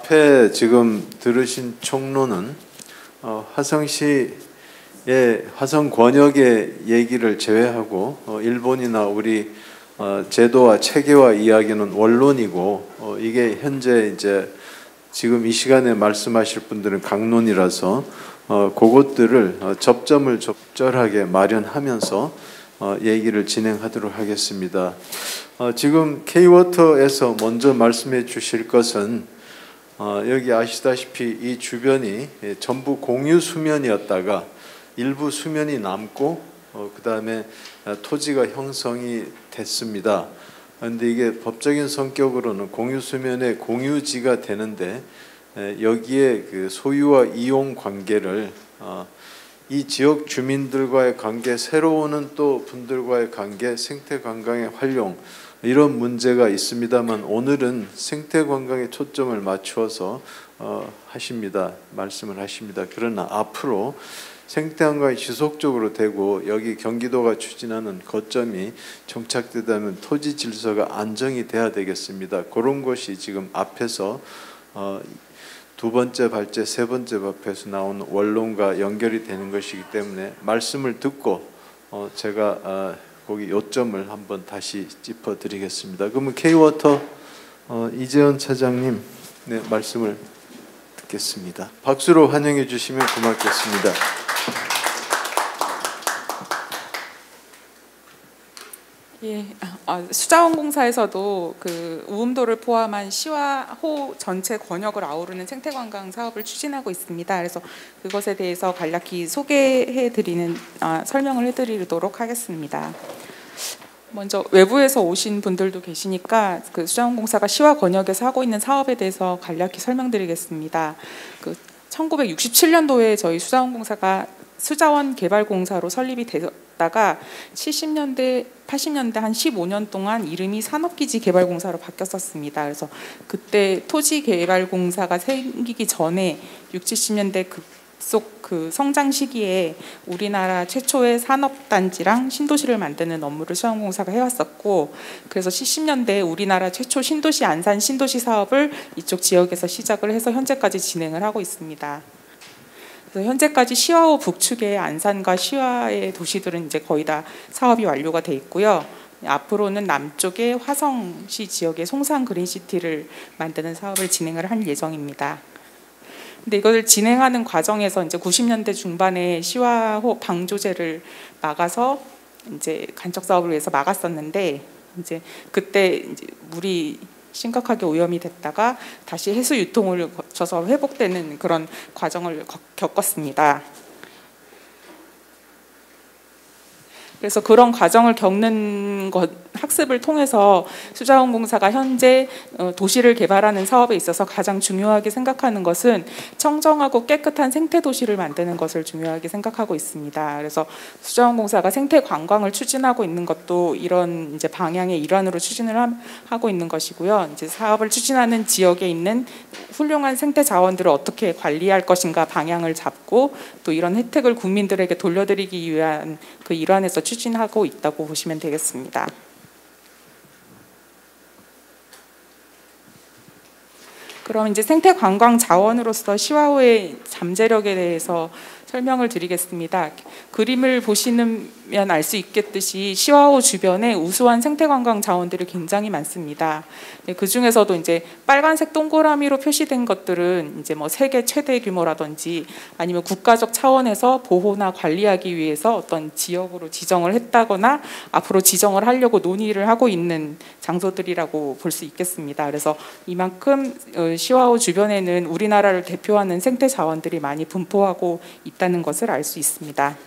앞에 지금 들으신 총론은 화성시의 화성 권역의 얘기를 제외하고 일본이나 우리 제도와 체계와 이야기는 원론이고 이게 현재 이제 지금 이 시간에 말씀하실 분들은 강론이라서 그것들을 접점을 적절하게 마련하면서 얘기를 진행하도록 하겠습니다. 지금 K-워터에서 먼저 말씀해 주실 것은 여기 아시다시피 이 주변이 전부 공유 수면이었다가 일부 수면이 남고 그 다음에 토지가 형성이 됐습니다. 그런데 이게 법적인 성격으로는 공유 수면의 공유지가 되는데 여기에 그 소유와 이용 관계를 이 지역 주민들과의 관계, 새로 오는 또 분들과의 관계, 생태 관광의 활용 이런 문제가 있습니다만 오늘은 생태 관광에 초점을 맞추어서 말씀을 하십니다. 그러나 앞으로 생태 관광이 지속적으로 되고 여기 경기도가 추진하는 거점이 정착되다면 토지 질서가 안정이 돼야 되겠습니다. 그런 것이 지금 앞에서 두 번째 발제, 세 번째 발표에서 나온 원론과 연결이 되는 것이기 때문에 말씀을 듣고 제가 거기 요점을 한번 다시 짚어드리겠습니다. 그러면 K-워터 이재원 차장님 말씀을 듣겠습니다. 박수로 환영해 주시면 고맙겠습니다. 예, 수자원공사에서도 그 우음도를 포함한 시와 호 전체 권역을 아우르는 생태관광 사업을 추진하고 있습니다. 그래서 그것에 대해서 간략히 소개해드리는 설명을 해드리도록 하겠습니다. 먼저 외부에서 오신 분들도 계시니까 그 수자원공사가 시와 권역에서 하고 있는 사업에 대해서 간략히 설명드리겠습니다. 그 1967년도에 저희 수자원공사가 수자원개발공사로 설립이 되었다가 70년대, 80년대 한 15년 동안 이름이 산업기지개발공사로 바뀌었었습니다. 그래서 그때 토지개발공사가 생기기 전에 60, 70년대 급속 그 성장 시기에 우리나라 최초의 산업단지랑 신도시를 만드는 업무를 수자원공사가 해왔었고, 그래서 70년대 우리나라 최초 신도시 안산 신도시 사업을 이쪽 지역에서 시작을 해서 현재까지 진행을 하고 있습니다. 그래서 현재까지 시화호 북측의 안산과 시화의 도시들은 이제 거의 다 사업이 완료가 돼 있고요. 앞으로는 남쪽의 화성시 지역의 송산 그린시티를 만드는 사업을 진행을 할 예정입니다. 근데 이걸 진행하는 과정에서 이제 90년대 중반에 시화호 방조제를 막아서 이제 간척 사업을 위해서 막았었는데 이제 그때 이제 물이 심각하게 오염이 됐다가 다시 해수 유통을 거쳐서 회복되는 그런 과정을 겪었습니다. 그래서 그런 과정을 겪는 학습을 통해서 수자원공사가 현재 도시를 개발하는 사업에 있어서 가장 중요하게 생각하는 것은 청정하고 깨끗한 생태 도시를 만드는 것을 중요하게 생각하고 있습니다. 그래서 수자원공사가 생태 관광을 추진하고 있는 것도 이런 이제 방향의 일환으로 추진을 하고 있는 것이고요. 이제 사업을 추진하는 지역에 있는 훌륭한 생태 자원들을 어떻게 관리할 것인가 방향을 잡고 또 이런 혜택을 국민들에게 돌려드리기 위한 그 일환에서 추진하고 있다고 보시면 되겠습니다. 그럼 이제 생태 관광 자원으로서 시화호의 잠재력에 대해서 설명을 드리겠습니다. 그림을 보시면 알 수 있겠듯이 시화호 주변에 우수한 생태관광 자원들이 굉장히 많습니다. 그 중에서도 이제 빨간색 동그라미로 표시된 것들은 이제 뭐 세계 최대 규모라든지 아니면 국가적 차원에서 보호나 관리하기 위해서 어떤 지역으로 지정을 했다거나 앞으로 지정을 하려고 논의를 하고 있는 장소들이라고 볼 수 있겠습니다. 그래서 이만큼 시화호 주변에는 우리나라를 대표하는 생태 자원들이 많이 분포하고 있다는 것을 알 수 있습니다.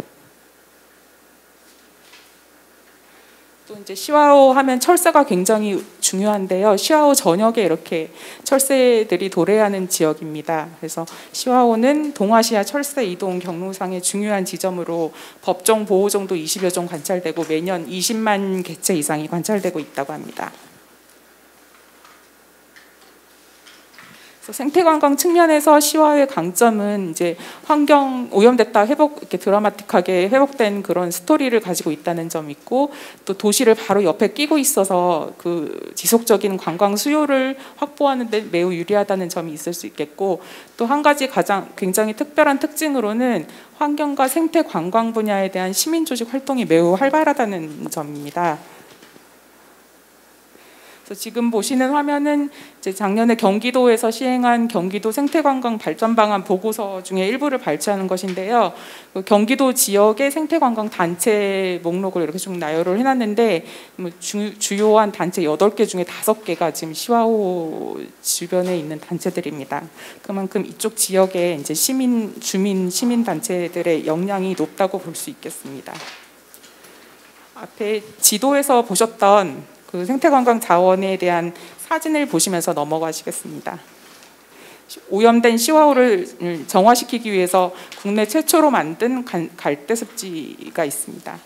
또 이제 시화호 하면 철새가 굉장히 중요한데요. 시화호 전역에 이렇게 철새들이 도래하는 지역입니다. 그래서 시화호는 동아시아 철새 이동 경로상의 중요한 지점으로 법종 보호종도 20여 종 관찰되고 매년 20만 개체 이상이 관찰되고 있다고 합니다. 그래서 생태관광 측면에서 시와의 강점은 이제 환경 오염됐다 이렇게 드라마틱하게 회복된 그런 스토리를 가지고 있다는 점이 있고, 또 도시를 바로 옆에 끼고 있어서 그 지속적인 관광 수요를 확보하는 데 매우 유리하다는 점이 있을 수 있겠고, 또 한 가지 가장 굉장히 특별한 특징으로는 환경과 생태 관광 분야에 대한 시민 조직 활동이 매우 활발하다는 점입니다. 그래서 지금 보시는 화면은 이제 작년에 경기도에서 시행한 경기도 생태관광 발전 방안 보고서 중에 일부를 발췌하는 것인데요. 그 경기도 지역의 생태관광 단체 목록을 이렇게 쭉 나열을 해놨는데, 뭐 주요한 단체 8개 중에 5개가 지금 시와호 주변에 있는 단체들입니다. 그만큼 이쪽 지역에 이제 주민 단체들의 역량이 높다고 볼 수 있겠습니다. 앞에 지도에서 보셨던 그 생태관광 자원에 대한 사진을 보시면서 넘어가시겠습니다. 오염된 시와호를 정화시키기 위해서 국내 최초로 만든 갈대습지가 있습니다.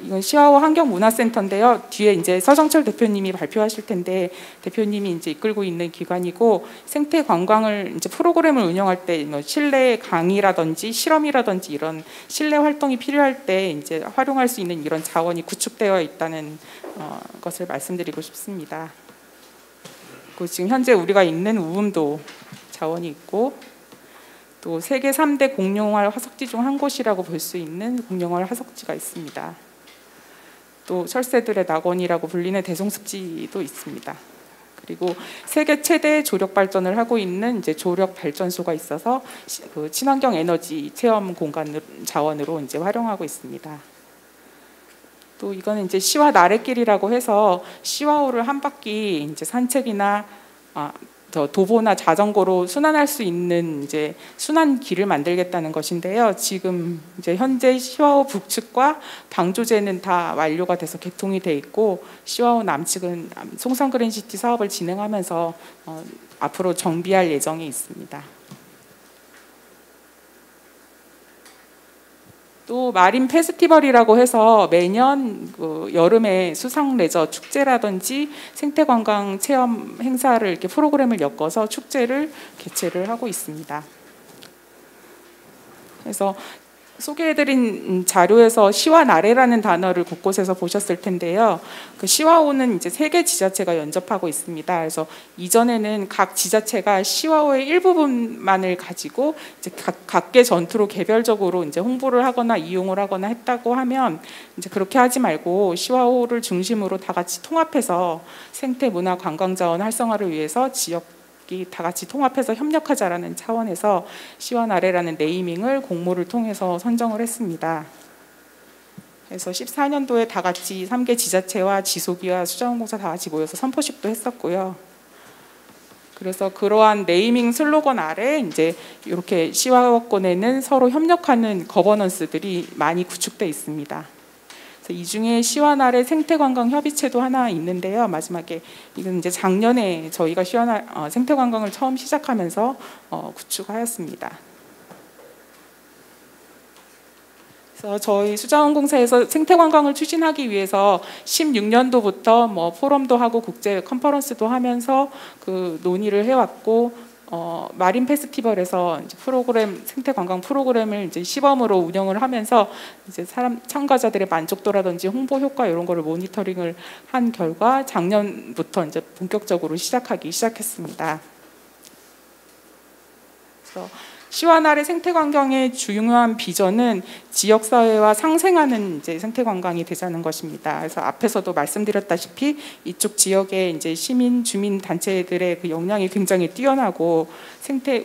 이건 시와호 환경문화센터인데요. 뒤에 이제 서정철 대표님이 발표하실 텐데, 대표님이 이제 이끌고 있는 기관이고, 생태 관광을 이제 프로그램을 운영할 때 실내 강의라든지 실험이라든지 이런 실내 활동이 필요할 때 이제 활용할 수 있는 이런 자원이 구축되어 있다는 것을 말씀드리고 싶습니다. 그리고 지금 현재 우리가 있는 우음도 자원이 있고, 또 세계 3대 공룡활 화석지 중 한 곳이라고 볼 수 있는 공룡활 화석지가 있습니다. 또 철새들의 낙원이라고 불리는 대송습지도 있습니다. 그리고 세계 최대 조력 발전을 하고 있는 이제 조력 발전소가 있어서 그 친환경 에너지 체험 공간 자원으로 이제 활용하고 있습니다. 또 이거는 이제 시와 나래길이라고 해서 시와호를 한 바퀴 이제 산책이나 도보나 자전거로 순환할 수 있는 이제 순환길을 만들겠다는 것인데요. 지금 이제 현재 시와호 북측과 방조제는 다 완료가 돼서 개통이 돼 있고, 시와호 남측은 송산 그린시티 사업을 진행하면서 앞으로 정비할 예정이 있습니다. 또 마린 페스티벌이라고 해서 매년 그 여름에 수상 레저 축제라든지 생태관광 체험 행사를 이렇게 프로그램을 엮어서 축제를 개최를 하고 있습니다. 그래서 소개해드린 자료에서 시와 나래라는 단어를 곳곳에서 보셨을 텐데요. 그 시와호는 이제 3개 지자체가 연접하고 있습니다. 그래서 이전에는 각 지자체가 시와호의 일부분만을 가지고 이제 각계 전투로 개별적으로 이제 홍보를 하거나 이용을 하거나 했다고 하면, 이제 그렇게 하지 말고 시와호를 중심으로 다 같이 통합해서 생태 문화 관광 자원 활성화를 위해서 지역 다 같이 통합해서 협력하자라는 차원에서 시와 나래라는 네이밍을 공모를 통해서 선정을 했습니다. 그래서 14년도에 다 같이 3개 지자체와 지소기와 수자원공사 다 같이 모여서 선포식도 했었고요. 그래서 그러한 네이밍 슬로건 아래 이제 이렇게 시와호권에는 서로 협력하는 거버넌스들이 많이 구축돼 있습니다. 이 중에 시와 나래 생태관광 협의체도 하나 있는데요. 마지막에 이건 이제 작년에 저희가 생태관광을 처음 시작하면서 구축하였습니다. 그래서 저희 수자원공사에서 생태관광을 추진하기 위해서 16년도부터 뭐 포럼도 하고 국제 컨퍼런스도 하면서 그 논의를 해왔고, 마린 페스티벌에서 이제 생태관광 프로그램을 이제 시범으로 운영을 하면서 이제 참가자들의 만족도라든지 홍보 효과 이런 거를 모니터링을 한 결과 작년부터 이제 본격적으로 시작하기 시작했습니다. 그래서 시와 나래 생태관광의 중요한 비전은 지역사회와 상생하는 이제 생태관광이 되자는 것입니다. 그래서 앞에서도 말씀드렸다시피 이쪽 지역에 이제 시민, 주민 단체들의 그 역량이 굉장히 뛰어나고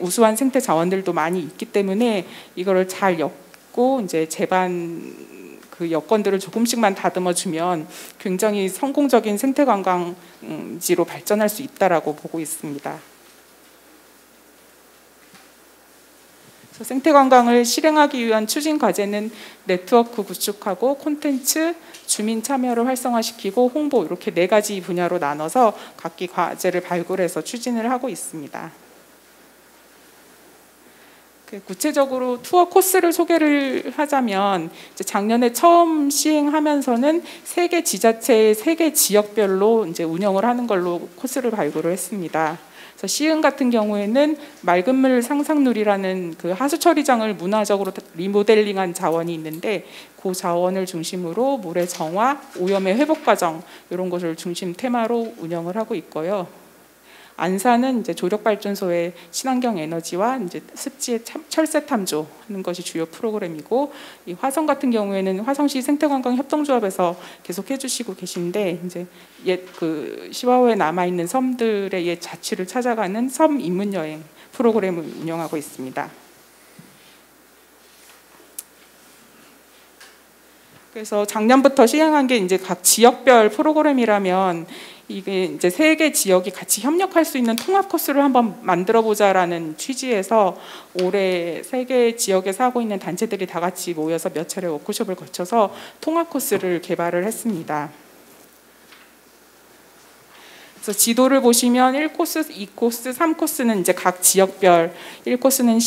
우수한 생태 자원들도 많이 있기 때문에 이거를 잘 엮고 이제 제반 그 여건들을 조금씩만 다듬어 주면 굉장히 성공적인 생태관광지로 발전할 수 있다라고 보고 있습니다. 생태관광을 실행하기 위한 추진 과제는 네트워크 구축하고 콘텐츠, 주민 참여를 활성화시키고 홍보, 이렇게 4가지 분야로 나눠서 각기 과제를 발굴해서 추진을 하고 있습니다. 구체적으로 투어 코스를 소개를 하자면 이제 작년에 처음 시행하면서는 3개 지자체의 3개 지역별로 이제 운영을 하는 걸로 코스를 발굴을 했습니다. 그래서 시흥 같은 경우에는 맑은물 상상놀이라는 그 하수처리장을 문화적으로 리모델링한 자원이 있는데 그 자원을 중심으로 물의 정화, 오염의 회복 과정 이런 것을 중심 테마로 운영을 하고 있고요. 안산은 이제 조력발전소의 친환경 에너지와 이제 습지의 철새 탐조하는 것이 주요 프로그램이고, 이 화성 같은 경우에는 화성시 생태관광 협동조합에서 계속 해주시고 계신데 이제 옛 그 시와호에 남아 있는 섬들의 옛 자취를 찾아가는 섬 입문 여행 프로그램을 운영하고 있습니다. 그래서 작년부터 시행한 게 이제 각 지역별 프로그램이라면 이게 이제 3개 지역이 같이 협력할 수 있는 통합 코스를 한번 만들어 보자라는 취지에서 올해 3개 지역에서 하고 있는 단체들이 다 같이 모여서 몇 차례 워크숍을 거쳐서 통합 코스를 개발을 했습니다. 그래서 지도를 보시면 1코스, 2코스, 3코스는 이제 각 지역별, 1코스는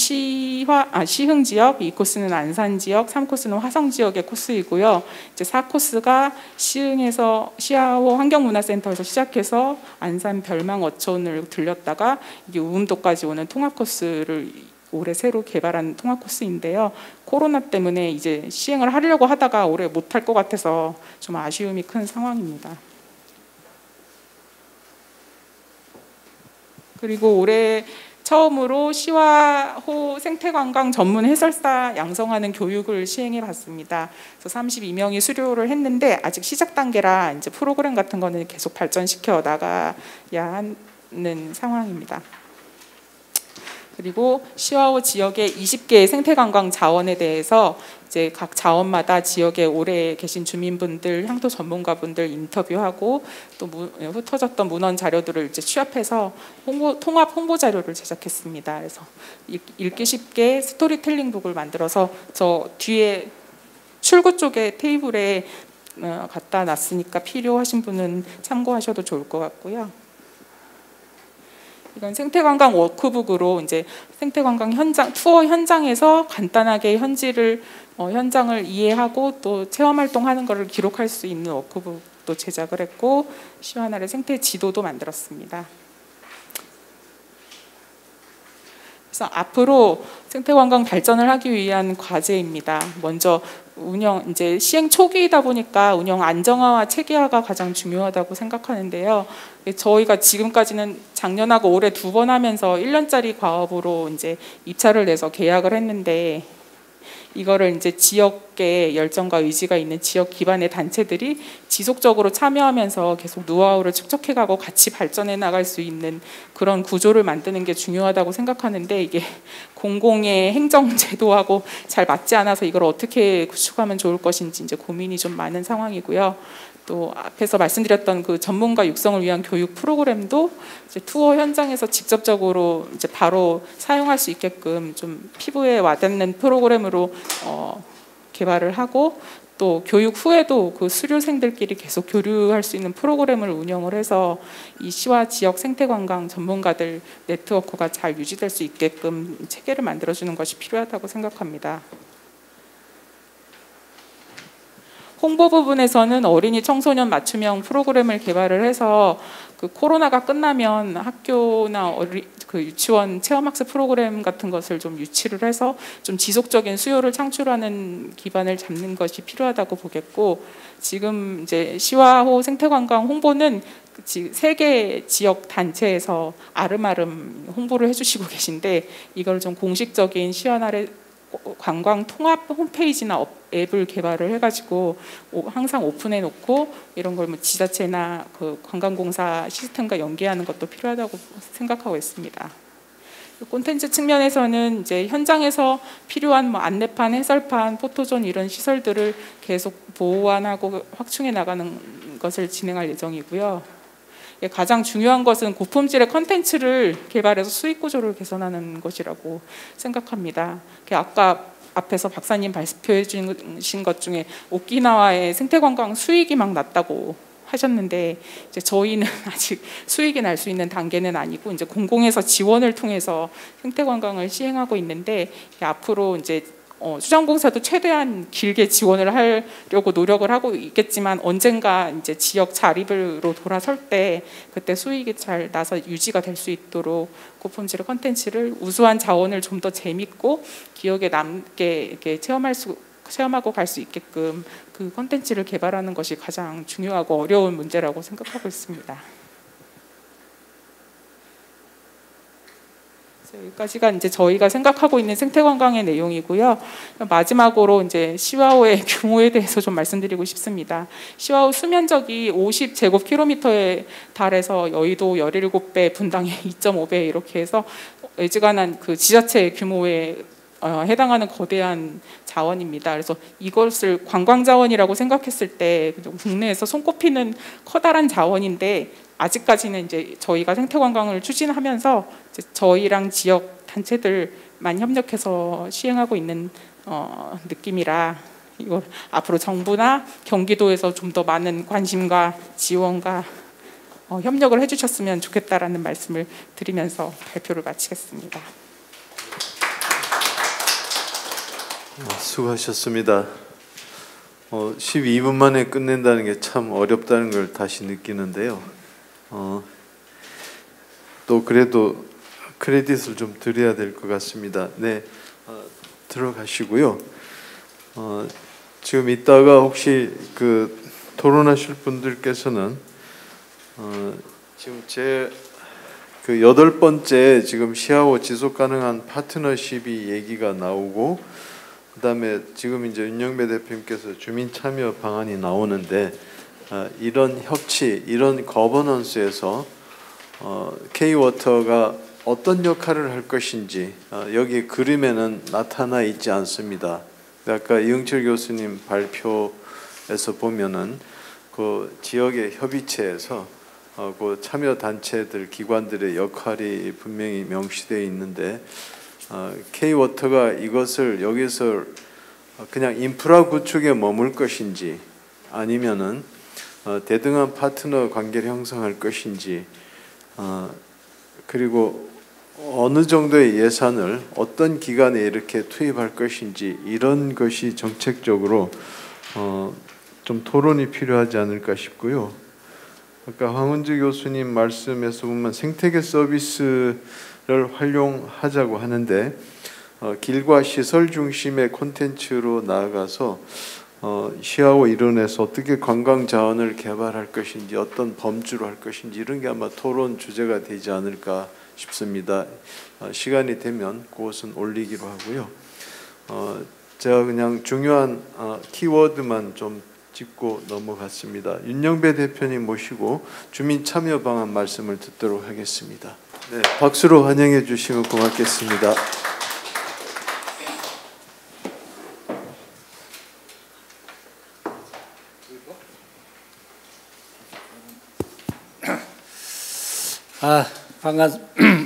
시흥 지역, 2코스는 안산 지역, 3코스는 화성 지역의 코스이고요. 이제 4코스가 시흥에서 시야호 환경문화센터에서 시작해서 안산 별망 어촌을 들렸다가 이게 우음도까지 오는 통합 코스를 올해 새로 개발한 통합 코스인데요. 코로나 때문에 이제 시행을 하려고 하다가 올해 못할 것 같아서 좀 아쉬움이 큰 상황입니다. 그리고 올해 처음으로 시와호 생태관광 전문 해설사 양성하는 교육을 시행해 봤습니다. 그래서 32명이 수료를 했는데 아직 시작 단계라 이제 프로그램 같은 거는 계속 발전시켜 나가야 하는 상황입니다. 그리고 시와호 지역의 20개의 생태관광 자원에 대해서 이제 각 자원마다 지역에 오래 계신 주민분들, 향토 전문가분들 인터뷰하고 또 흩어졌던 문헌 자료들을 이제 취합해서 통합 홍보 자료를 제작했습니다. 그래서 읽기 쉽게 스토리텔링북을 만들어서 저 뒤에 출구 쪽에 테이블에 갖다 놨으니까 필요하신 분은 참고하셔도 좋을 것 같고요. 이건 생태관광 워크북으로 이제 생태관광 현장 투어 현장에서 간단하게 현장을 이해하고 또 체험 활동하는 것을 기록할 수 있는 워크북도 제작을 했고 시와날의 생태 지도도 만들었습니다. 그래서 앞으로 생태관광 발전을 하기 위한 과제입니다. 먼저 이제 시행 초기이다 보니까 운영 안정화와 체계화가 가장 중요하다고 생각하는데요. 저희가 지금까지는 작년하고 올해 2번 하면서 1년짜리 과업으로 이제 입찰을 내서 계약을 했는데 이거를 이제 지역의 열정과 의지가 있는 지역 기반의 단체들이 지속적으로 참여하면서 계속 노하우를 축적해가고 같이 발전해 나갈 수 있는 그런 구조를 만드는 게 중요하다고 생각하는데 이게 공공의 행정 제도하고 잘 맞지 않아서 이걸 어떻게 구축하면 좋을 것인지 이제 고민이 좀 많은 상황이고요. 또 앞에서 말씀드렸던 그 전문가 육성을 위한 교육 프로그램도 이제 투어 현장에서 직접적으로 이제 바로 사용할 수 있게끔 좀 피부에 와닿는 프로그램으로 개발을 하고 또 교육 후에도 그 수료생들끼리 계속 교류할 수 있는 프로그램을 운영을 해서 이 시와 지역 생태관광 전문가들 네트워크가 잘 유지될 수 있게끔 체계를 만들어주는 것이 필요하다고 생각합니다. 홍보 부분에서는 어린이 청소년 맞춤형 프로그램을 개발을 해서 그 코로나가 끝나면 학교나 그 유치원 체험학습 프로그램 같은 것을 좀 유치를 해서 좀 지속적인 수요를 창출하는 기반을 잡는 것이 필요하다고 보겠고, 지금 이제 시와호 생태관광 홍보는 3개 지역 단체에서 아름아름 홍보를 해주시고 계신데 이걸 좀 공식적인 시와날의 관광 통합 홈페이지나 앱을 개발을 해가지고 항상 오픈해 놓고 이런 걸 뭐 지자체나 그 관광공사 시스템과 연계하는 것도 필요하다고 생각하고 있습니다. 콘텐츠 측면에서는 이제 현장에서 필요한 뭐 안내판, 해설판, 포토존 이런 시설들을 계속 보완하고 확충해 나가는 것을 진행할 예정이고요. 가장 중요한 것은 고품질의 컨텐츠를 개발해서 수익 구조를 개선하는 것이라고 생각합니다. 아까 앞에서 박사님 발표해 주신 것 중에 오키나와의 생태관광 수익이 막 났다고 하셨는데 이제 저희는 아직 수익이 날 수 있는 단계는 아니고 이제 공공에서 지원을 통해서 생태 관광을 시행하고 있는데 앞으로 이제 수자원공사도 최대한 길게 지원을 하려고 노력을 하고 있겠지만 언젠가 이제 지역 자립으로 돌아설 때 그때 수익이 잘 나서 유지가 될 수 있도록 고품질 컨텐츠를 우수한 자원을 좀 더 재밌고 기억에 남게 이렇게 체험하고 갈 수 있게끔 그 컨텐츠를 개발하는 것이 가장 중요하고 어려운 문제라고 생각하고 있습니다. 여기까지가 이제 저희가 생각하고 있는 생태관광의 내용이고요. 마지막으로 이제 시와호의 규모에 대해서 좀 말씀드리고 싶습니다. 시와호 수면적이 50제곱킬로미터에 달해서 여의도 17배, 분당에 2.5배 이렇게 해서 애지간한 그 지자체 규모에 해당하는 거대한 자원입니다. 그래서 이것을 관광자원이라고 생각했을 때 국내에서 손꼽히는 커다란 자원인데 아직까지는 이제 저희가 생태관광을 추진하면서 이제 저희랑 지역 단체들만 협력해서 시행하고 있는 느낌이라 이걸 앞으로 정부나 경기도에서 좀 더 많은 관심과 지원과 협력을 해주셨으면 좋겠다라는 말씀을 드리면서 발표를 마치겠습니다. 수고하셨습니다. 12분 만에 끝낸다는 게 참 어렵다는 걸 다시 느끼는데요. 또 그래도 크레딧을 좀 드려야 될 것 같습니다. 네, 들어가시고요. 지금 이따가 혹시 그 토론하실 분들께서는 지금 제 그 8번째 지금 시아오 지속 가능한 파트너십이 얘기가 나오고 그다음에 지금 이제 윤영배 대표님께서 주민 참여 방안이 나오는데 이런 협치, 이런 거버넌스에서 K-워터가 어떤 역할을 할 것인지 여기 그림에는 나타나 있지 않습니다. 아까 이응철 교수님 발표에서 보면은 그 지역의 협의체에서 그 참여 단체들, 기관들의 역할이 분명히 명시되어 있는데 K-워터가 이것을 여기서 그냥 인프라 구축에 머물 것인지 아니면은 대등한 파트너 관계를 형성할 것인지 그리고 어느 정도의 예산을 어떤 기간에 이렇게 투입할 것인지 이런 것이 정책적으로 좀 토론이 필요하지 않을까 싶고요. 아까 황은주 교수님 말씀에서 보면 생태계 서비스를 활용하자고 하는데 길과 시설 중심의 콘텐츠로 나아가서 시아오 이론에서 어떻게 관광 자원을 개발할 것인지 어떤 범주로 할 것인지 이런 게 아마 토론 주제가 되지 않을까 싶습니다. 시간이 되면 그것은 올리기로 하고요. 제가 그냥 중요한 키워드만 좀 짚고 넘어갔습니다. 윤영배 대표님 모시고 주민 참여 방안 말씀을 듣도록 하겠습니다. 네, 박수로 환영해 주시면 고맙겠습니다.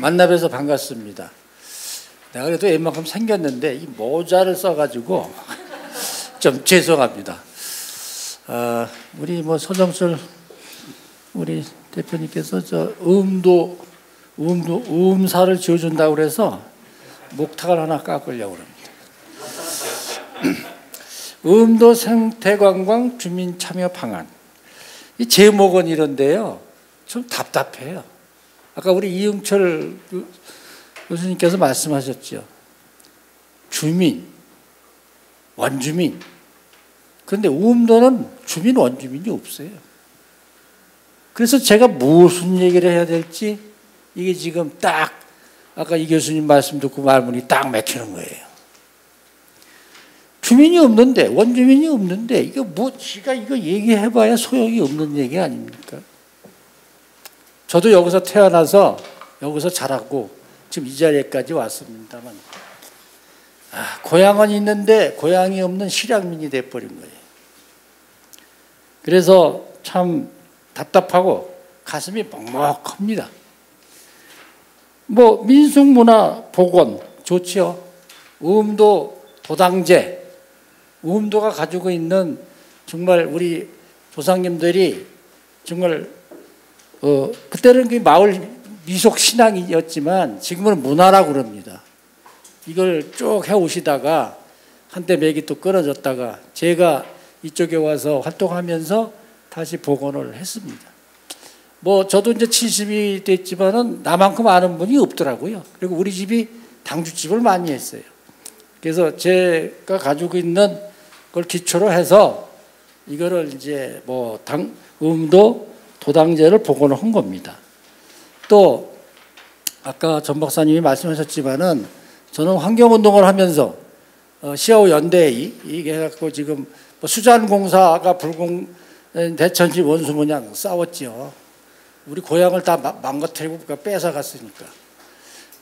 만나 뵈서 반갑습니다. 내가 그래도 웬만큼 생겼는데 이 모자를 써가지고 좀 죄송합니다. 우리 뭐 서정철 우리 대표님께서 저 음사를 지어준다고 그래서 목탁을 하나 깎으려고 합니다. 음도 생태관광 주민 참여 방안. 이 제목은 이런데요. 좀 답답해요. 아까 우리 이응철 교수님께서 말씀하셨죠. 주민, 원주민. 그런데 음도는 주민, 원주민이 없어요. 그래서 제가 무슨 얘기를 해야 될지 이게 지금 딱 아까 이 교수님 말씀 듣고 말문이 딱 막히는 거예요. 주민이 없는데, 원주민이 없는데 이거 뭐 지가 이거 얘기해봐야 소용이 없는 얘기 아닙니까? 저도 여기서 태어나서 여기서 자랐고 지금 이 자리에까지 왔습니다만 고향은 있는데 고향이 없는 실향민이 돼버린 거예요. 그래서 참 답답하고 가슴이 먹먹합니다. 뭐 민속문화 복원 좋지요. 음도 도당제, 음도가 가지고 있는 정말 우리 조상님들이 정말 그때는 그 마을 미속 신앙이었지만 지금은 문화라고 그럽니다. 이걸 쭉 해오시다가 한때 맥이 또 끊어졌다가 제가 이쪽에 와서 활동하면서 다시 복원을 했습니다. 뭐 저도 이제 70이 됐지만은 나만큼 아는 분이 없더라고요. 그리고 우리 집이 당주집을 많이 했어요. 그래서 제가 가지고 있는 걸 기초로 해서 이거를 이제 뭐 음도 도당제를 복원을 한 겁니다. 또 아까 전 박사님이 말씀하셨지만은 저는 환경운동을 하면서 시아오 연대회 이게 해갖고 지금 뭐 수자원공사가 불공 대천지 원수 모양 싸웠죠. 우리 고향을 다 망가뜨리고 뺏어갔으니까.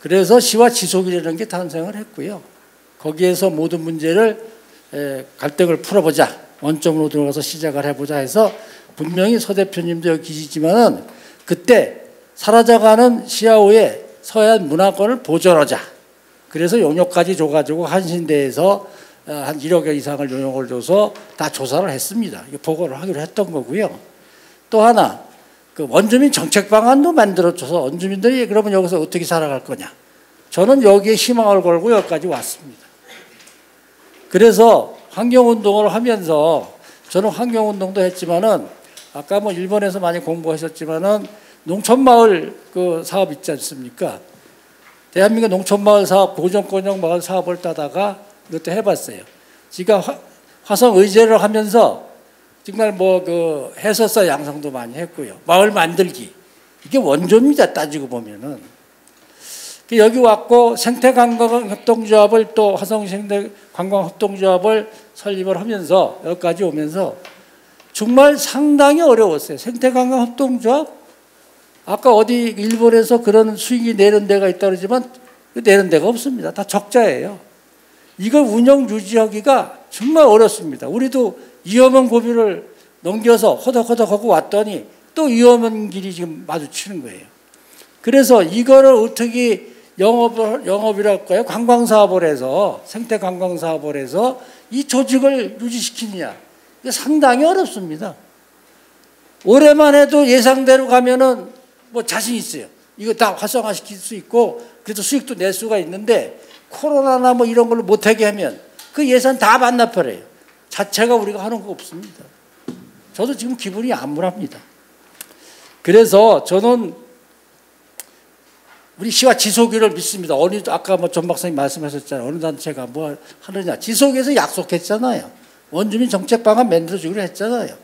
그래서 시와 지속이라는 게 탄생을 했고요. 거기에서 모든 문제를 갈등을 풀어보자. 원점으로 들어가서 시작을 해보자 해서 분명히 서 대표님도 여기 계시지만은 그때 사라져가는 시아오의 서해안 문화권을 보존하자. 그래서 용역까지 줘가지고 한신대에서 한 1억 이상을 용역을 줘서 다 조사를 했습니다. 보고를 하기로 했던 거고요. 또 하나 그 원주민 정책 방안도 만들어줘서 원주민들이 그러면 여기서 어떻게 살아갈 거냐. 저는 여기에 희망을 걸고 여기까지 왔습니다. 그래서 환경운동을 하면서 저는 환경운동도 했지만은 아까 뭐 일본에서 많이 공부하셨지만은 농촌마을 그 사업 있지 않습니까? 대한민국 농촌마을 사업, 보존권역 마을 사업을 따다가 이것도 해봤어요. 제가 화성 의제를 하면서 정말 뭐 그 해설사 양성도 많이 했고요. 마을 만들기. 이게 원조입니다. 따지고 보면은. 여기 왔고 생태관광협동조합을 또 화성 생태관광협동조합을 설립을 하면서 여기까지 오면서 정말 상당히 어려웠어요. 생태관광협동조합? 아까 어디 일본에서 그런 수익이 내는 데가 있다 그러지만 내는 데가 없습니다. 다 적자예요. 이걸 운영 유지하기가 정말 어렵습니다. 우리도 위험한 고비를 넘겨서 허덕허덕하고 왔더니 또 위험한 길이 지금 마주치는 거예요. 그래서 이거를 어떻게 영업이랄까요? 관광사업을 해서 생태관광사업을 해서 이 조직을 유지시키느냐. 이게 상당히 어렵습니다. 올해만 해도 예상대로 가면은 뭐 자신 있어요. 이거 다 활성화시킬 수 있고 그래도 수익도 낼 수가 있는데 코로나나 뭐 이런 걸로 못하게 하면 그 예산 다 반납해요. 자체가 우리가 하는 거 없습니다. 저도 지금 기분이 암울합니다. 그래서 저는 우리 시와 지속이를 믿습니다. 아까 뭐 전 박사님 말씀하셨잖아요. 어느 단체가 뭐 하느냐. 지속에서 약속했잖아요. 원주민 정책 방안 만들어주기로 했잖아요.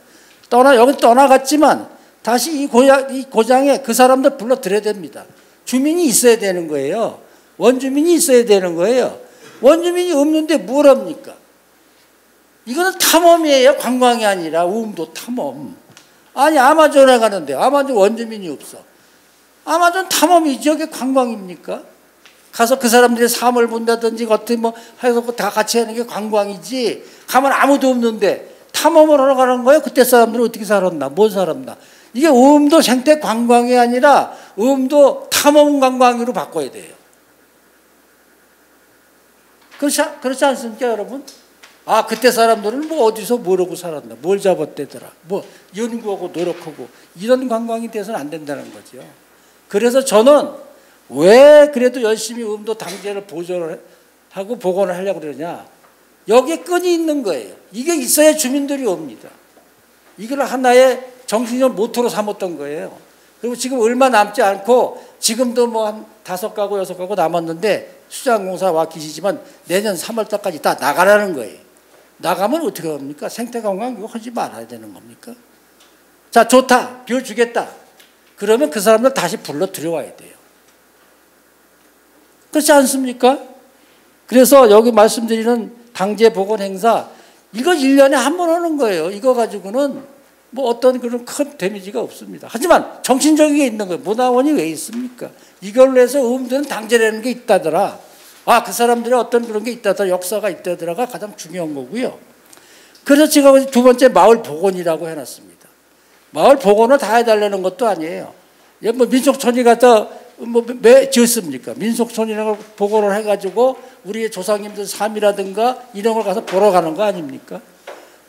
여기 떠나갔지만 다시 이 고장에 그 사람들 불러들여야 됩니다. 주민이 있어야 되는 거예요. 원주민이 있어야 되는 거예요. 원주민이 없는데 뭘 합니까? 이거는 탐험이에요. 관광이 아니라 우음도 탐험. 아니 아마존에 가는데 아마존 원주민이 없어. 아마존 탐험이죠. 이게 관광입니까? 가서 그 사람들의 삶을 본다든지 어떻게 뭐 해서 다 같이 하는 게 관광이지. 가면 아무도 없는데 탐험을 하러 가는 거예요. 그때 사람들은 어떻게 살았나, 뭘 살았나. 이게 음도 생태 관광이 아니라 음도 탐험 관광으로 바꿔야 돼요. 그렇지 않습니까, 여러분? 아, 그때 사람들은 뭐 어디서 뭐라고 살았나, 뭘 잡았대더라, 뭐 연구하고 노력하고 이런 관광이 돼서는 안 된다는 거죠. 그래서 저는 왜 그래도 열심히 음도 당제를 보존을 하고 복원을 하려고 그러냐. 여기에 끈이 있는 거예요. 이게 있어야 주민들이 옵니다. 이걸 하나의 정신적 모토로 삼았던 거예요. 그리고 지금 얼마 남지 않고 지금도 뭐 한 5가구, 6가구 남았는데 수자원공사 와 계시지만 내년 3월달까지 다 나가라는 거예요. 나가면 어떻게 합니까? 생태관광 이거 하지 말아야 되는 겁니까? 자, 좋다. 비워주겠다. 그러면 그 사람들 다시 불러 들여와야 돼요. 그렇지 않습니까? 그래서 여기 말씀드리는 당제 복원 행사 이거 1년에 한 번 하는 거예요. 이거 가지고는 뭐 어떤 그런 큰 데미지가 없습니다. 하지만 정신적인 게 있는 거예요. 문화원이 왜 있습니까? 이걸로 해서 음들은 당제라는 게 있다더라. 아, 그 사람들의 어떤 그런 게 있다더라. 역사가 있다더라가 가장 중요한 거고요. 그래서 제가 두 번째 마을 복원이라고 해놨습니다. 마을 복원을 다 해달라는 것도 아니에요. 뭐 민속촌이 갖다 왜 지었습니까? 민속촌이라고 복원을 해가지고 우리의 조상님들 삶이라든가 이런 걸 가서 보러 가는 거 아닙니까?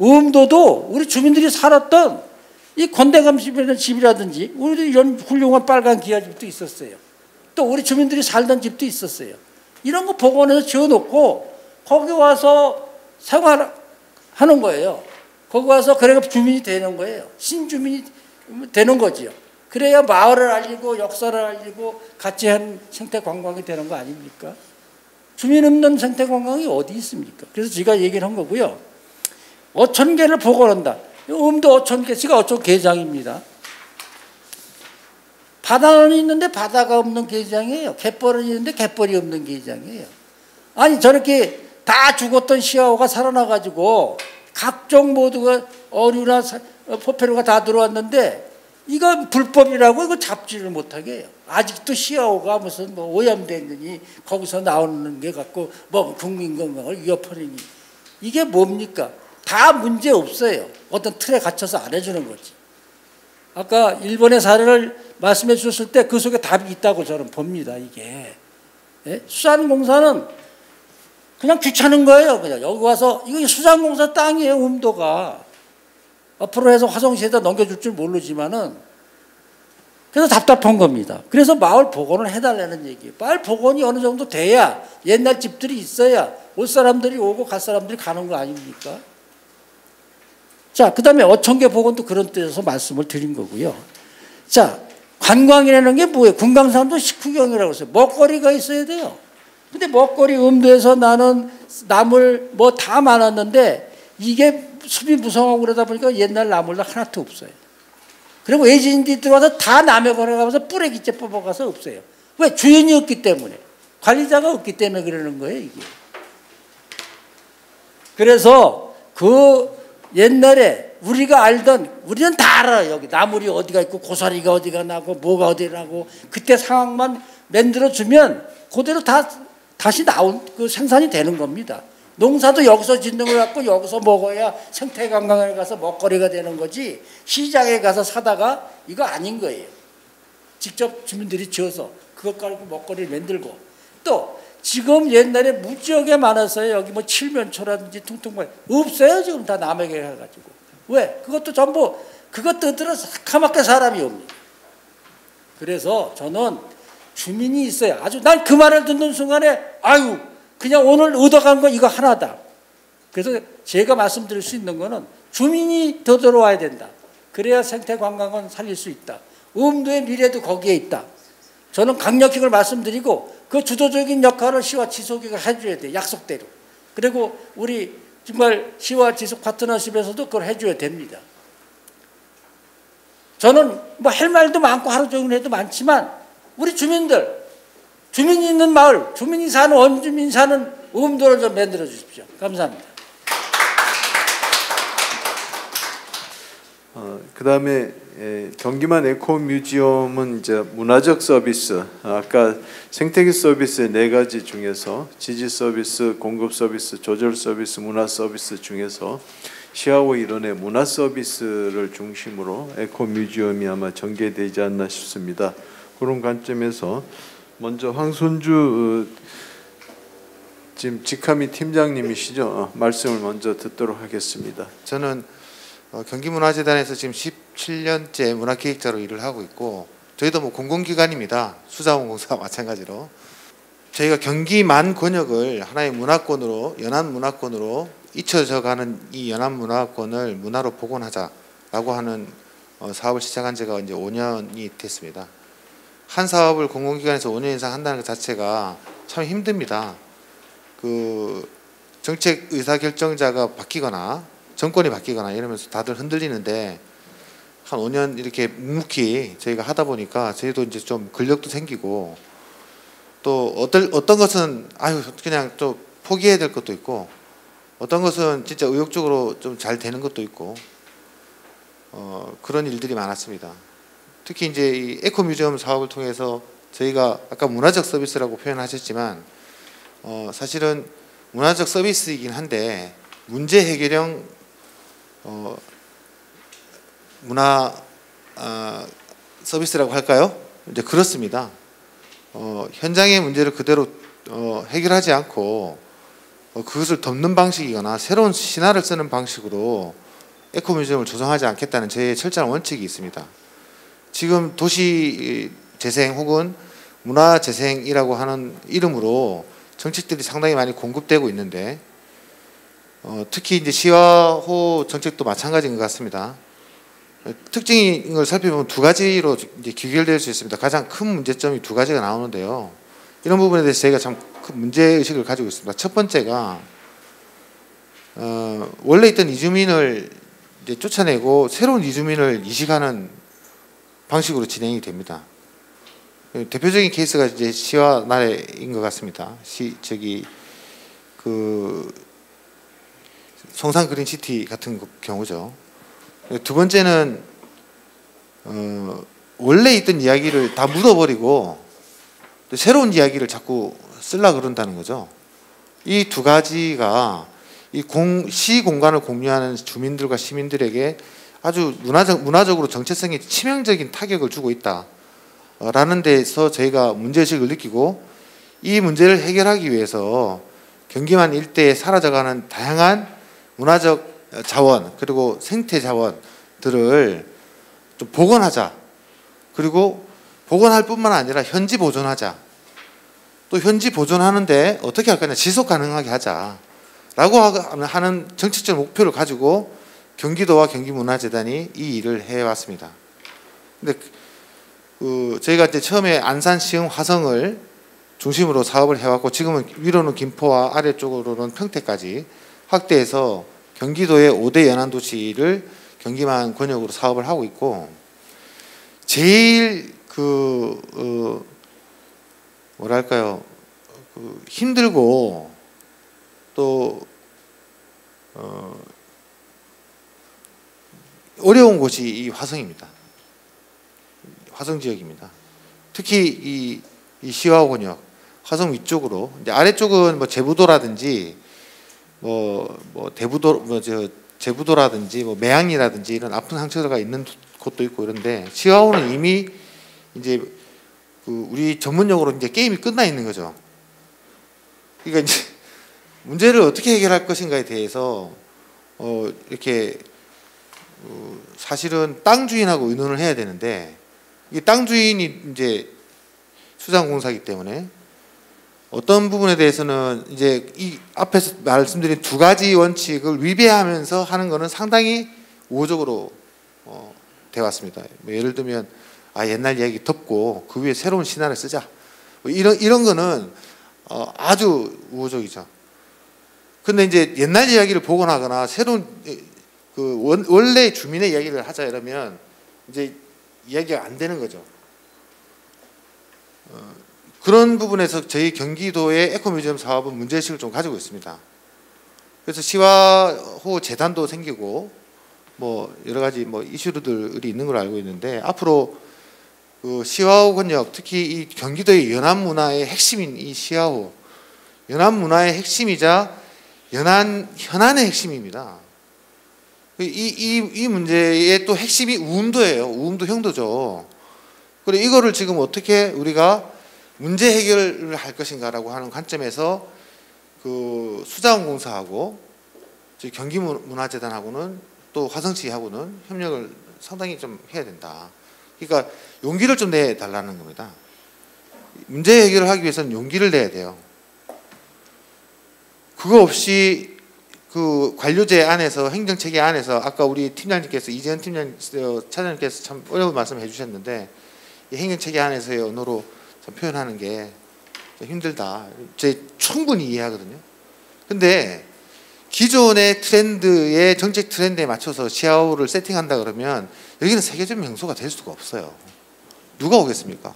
음도도 우리 주민들이 살았던 이 건대감 집이라든지 우리도 이런 훌륭한 빨간 기와집도 있었어요. 또 우리 주민들이 살던 집도 있었어요. 이런 거 복원해서 지어놓고 거기 와서 생활하는 거예요. 거기 와서 그래가 주민이 되는 거예요. 신주민이 되는 거지요. 그래야 마을을 알리고 역사를 알리고 같이 한 생태 관광이 되는 거 아닙니까? 주민 없는 생태 관광이 어디 있습니까? 그래서 제가 얘기를 한 거고요. 어촌계를 복원한다. 음도 어촌계시가 어촌 계장입니다. 바다는 있는데 바다가 없는 계장이에요. 갯벌은 있는데 갯벌이 없는 계장이에요. 아니 저렇게 다 죽었던 시아호가 살아나가지고 각종 모두가 어류나 포페루가 다 들어왔는데 이거 불법이라고 이거 잡지를 못하게 해요. 아직도 시아호가 무슨 뭐 오염되느니 거기서 나오는 게 갖고 뭐 국민 건강을 위협하느니 이게 뭡니까? 다 문제 없어요. 어떤 틀에 갇혀서 안 해주는 거지. 아까 일본의 사례를 말씀해 주셨을 때 그 속에 답이 있다고 저는 봅니다. 이게 예? 수산공사는 그냥 귀찮은 거예요. 그냥 여기 와서 이거 수산공사 땅이에요. 음도가 앞으로 해서 화성시에다 넘겨줄 줄 모르지만은 그래서 답답한 겁니다. 그래서 마을 복원을 해달라는 얘기예요. 마을 복원이 어느 정도 돼야 옛날 집들이 있어야 올 사람들이 오고 갈 사람들이 가는 거 아닙니까? 자, 그 다음에 어촌계 복원도 그런 뜻에서 말씀을 드린 거고요. 자, 관광이라는 게 뭐예요? 금강산도 식후경이라고 했어요. 먹거리가 있어야 돼요. 근데 먹거리 음도에서 나는 나물 뭐 다 많았는데 이게 숲이 무성하고 그러다 보니까 옛날 나물도 하나도 없어요. 그리고 외지인들이 들어와서 다 남의 걸어가면서 뿌레기째 뽑아가서 없어요. 왜? 주인이 없기 때문에. 관리자가 없기 때문에 그러는 거예요, 이게. 그래서 그 옛날에 우리가 알던, 우리는 다 알아요. 여기 나물이 어디가 있고 고사리가 어디가 나고 뭐가 어디 나고 그때 상황만 만들어주면 그대로 다시 나온 그 생산이 되는 겁니다. 농사도 여기서 짓는 걸 갖고 여기서 먹어야 생태관광에 가서 먹거리가 되는 거지 시장에 가서 사다가 이거 아닌 거예요. 직접 주민들이 지어서 그것 가지고 먹거리를 만들고 또 지금 옛날에 무지하게 많았어요. 여기 뭐 칠면초라든지 퉁퉁말 없어요. 지금 다 남에게 해가지고. 왜? 그것도 전부 그것 뜯으러 사카맣게 사람이 옵니다. 그래서 저는 주민이 있어요. 아주 난 그 말을 듣는 순간에 아유 그냥 오늘 얻어간 거 이거 하나다. 그래서 제가 말씀드릴 수 있는 거는 주민이 더 들어와야 된다. 그래야 생태관광은 살릴 수 있다. 음도의 미래도 거기에 있다. 저는 강력히 그걸 말씀드리고 그 주도적인 역할을 시와 지속이가 해줘야 돼요. 약속대로. 그리고 우리 정말 시와 지속 파트너십에서도 그걸 해줘야 됩니다. 저는 뭐 할 말도 많고 하루 종일 해도 많지만 우리 주민들 주민이 있는 마을, 주민이 사는 원주민 사는 음도를 좀 만들어 주십시오. 감사합니다. 그다음에 경기만 에코뮤지엄은 이제 문화적 서비스, 아까 생태계 서비스 4가지 중에서 지지 서비스, 공급 서비스, 조절 서비스, 문화 서비스 중에서 시아호 일원의 문화 서비스를 중심으로 에코뮤지엄이 아마 전개되지 않나 싶습니다. 그런 관점에서 먼저 황손주 지금 직함이 팀장님이시죠? 말씀을 먼저 듣도록 하겠습니다. 저는 경기문화재단에서 지금 17년째 문화기획자로 일을 하고 있고 저희도 뭐 공공기관입니다. 수자원공사와 마찬가지로 저희가 경기만 권역을 하나의 문화권으로 연안문화권으로 잊혀져가는 이 연안문화권을 문화로 복원하자라고 하는 사업을 시작한 지가 이제 5년이 됐습니다. 한 사업을 공공기관에서 5년 이상 한다는 것 자체가 참 힘듭니다. 그 정책 의사결정자가 바뀌거나 정권이 바뀌거나 이러면서 다들 흔들리는데 한 5년 이렇게 묵묵히 저희가 하다 보니까 저희도 이제 좀 근력도 생기고 또 어떤 것은 아유 그냥 또 포기해야 될 것도 있고 어떤 것은 진짜 의욕적으로 좀 잘 되는 것도 있고 그런 일들이 많았습니다. 특히 이제 이 에코뮤지엄 사업을 통해서 저희가 아까 문화적 서비스라고 표현하셨지만 사실은 문화적 서비스이긴 한데 문제 해결형 문화 서비스라고 할까요? 이제 그렇습니다. 현장의 문제를 그대로 해결하지 않고 그것을 덮는 방식이거나 새로운 신화를 쓰는 방식으로 에코뮤지엄을 조성하지 않겠다는 저의 철저한 원칙이 있습니다. 지금 도시 재생 혹은 문화 재생이라고 하는 이름으로 정책들이 상당히 많이 공급되고 있는데 특히 이제 시화호 정책도 마찬가지인 것 같습니다. 특징을 살펴보면 두 가지로 이제 귀결될 수 있습니다. 가장 큰 문제점이 두 가지가 나오는데요. 이런 부분에 대해서 저희가 참 큰 문제의식을 가지고 있습니다. 첫 번째가 원래 있던 이주민을 이제 쫓아내고 새로운 이주민을 이식하는 방식으로 진행이 됩니다. 대표적인 케이스가 이제 시와 나래인 것 같습니다. 송산 그린시티 같은 경우죠. 두 번째는 원래 있던 이야기를 다 묻어버리고 또 새로운 이야기를 자꾸 쓰려고 그런다는 거죠. 이 두 가지가 이 시 공간을 공유하는 주민들과 시민들에게 아주 문화적으로 정체성에 치명적인 타격을 주고 있다라는 데서 저희가 문제의식을 느끼고 이 문제를 해결하기 위해서 경기만 일대에 사라져가는 다양한 문화적 자원 그리고 생태 자원들을 좀 복원하자. 그리고 복원할 뿐만 아니라 현지 보존하자. 또 현지 보존하는데 어떻게 할 거냐, 지속 가능하게 하자라고 하는 정책적 목표를 가지고 경기도와 경기문화재단이 이 일을 해왔습니다. 근데 저희가 이제 처음에 안산, 시흥, 화성을 중심으로 사업을 해왔고 지금은 위로는 김포와 아래쪽으로는 평택까지 확대해서 경기도의 5대 연안 도시를 경기만 권역으로 사업을 하고 있고 제일 뭐랄까요, 힘들고 또 어려운 곳이 이 화성입니다. 화성 지역입니다. 특히 이 시화호 권역, 화성 위쪽으로 이제 아래쪽은 뭐 제부도라든지 제부도라든지 뭐 매양리라든지 이런 아픈 상처가 있는 곳도 있고 이런데 시화호는 이미 이제 우리 전문용어로 이제 게임이 끝나 있는 거죠. 그러니까 이제 문제를 어떻게 해결할 것인가에 대해서 이렇게 사실은 땅 주인하고 의논을 해야 되는데 이 땅 주인이 이제 수자원공사이기 때문에 어떤 부분에 대해서는 이제 이 앞에서 말씀드린 두 가지 원칙을 위배하면서 하는 것은 상당히 우호적으로 돼 왔습니다. 뭐 예를 들면 옛날 이야기 덮고 그 위에 새로운 신화를 쓰자. 뭐 이런 거는 아주 우호적이죠. 근데 이제 옛날 이야기를 복원하거나 새로운 원래 주민의 이야기를 하자 이러면 이제 이야기가 안 되는 거죠. 그런 부분에서 저희 경기도의 에코뮤지엄 사업은 문제의식을 좀 가지고 있습니다. 그래서 시화호 재단도 생기고 뭐 여러 가지 뭐 이슈들이 있는 걸 알고 있는데 앞으로 시화호 권역 특히 이 경기도의 연안 문화의 핵심인 이 시화호 연안 문화의 핵심이자 현안의 핵심입니다. 이 문제의 또 핵심이 우음도예요. 우음도 형도죠. 그리고 이거를 지금 어떻게 우리가 문제 해결을 할 것인가라고 하는 관점에서 수자원공사하고 경기문화재단하고는 또 화성시하고는 협력을 상당히 좀 해야 된다. 그러니까 용기를 좀 내달라는 겁니다. 문제 해결을 하기 위해서는 용기를 내야 돼요. 그거 없이 관료제 안에서 행정체계 안에서 아까 우리 팀장님께서 이재현 차장님께서 참 어려운 말씀을 해주셨는데 이 행정체계 안에서의 언어로 참 표현하는 게 힘들다. 제가 충분히 이해하거든요. 근데 기존의 트렌드의 정책 트렌드에 맞춰서 시야호를 세팅한다 그러면 여기는 세계적 명소가 될 수가 없어요. 누가 오겠습니까?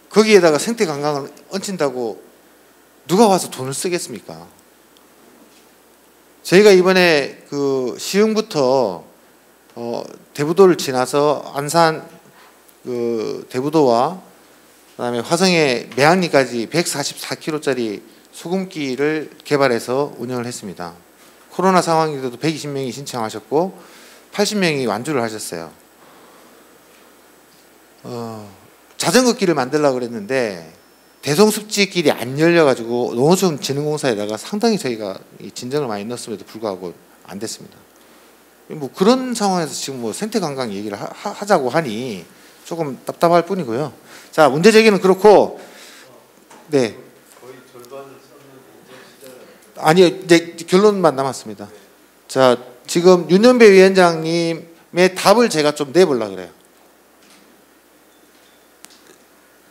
거기에다가 생태 관광을 얹힌다고 누가 와서 돈을 쓰겠습니까? 저희가 이번에 시흥부터 대부도를 지나서 안산 대부도와 그다음에 화성의 매양리까지 144km짜리 소금길을 개발해서 운영을 했습니다. 코로나 상황인데도 120명이 신청하셨고 80명이 완주를 하셨어요. 자전거 길을 만들려고 그랬는데 대성숲지길이 안 열려가지고 농어촌진흥공사에다가 상당히 저희가 진정을 많이 넣었음에도 불구하고 안 됐습니다. 뭐 그런 상황에서 지금 뭐 생태 관광 얘기를 하자고 하니 조금 답답할 뿐이고요. 자, 문제 제기는 그렇고, 네. 거의 절반을 썼는데 아니요, 이제 결론만 남았습니다. 자, 지금 윤연배 위원장님의 답을 제가 좀 내보려고 그래요.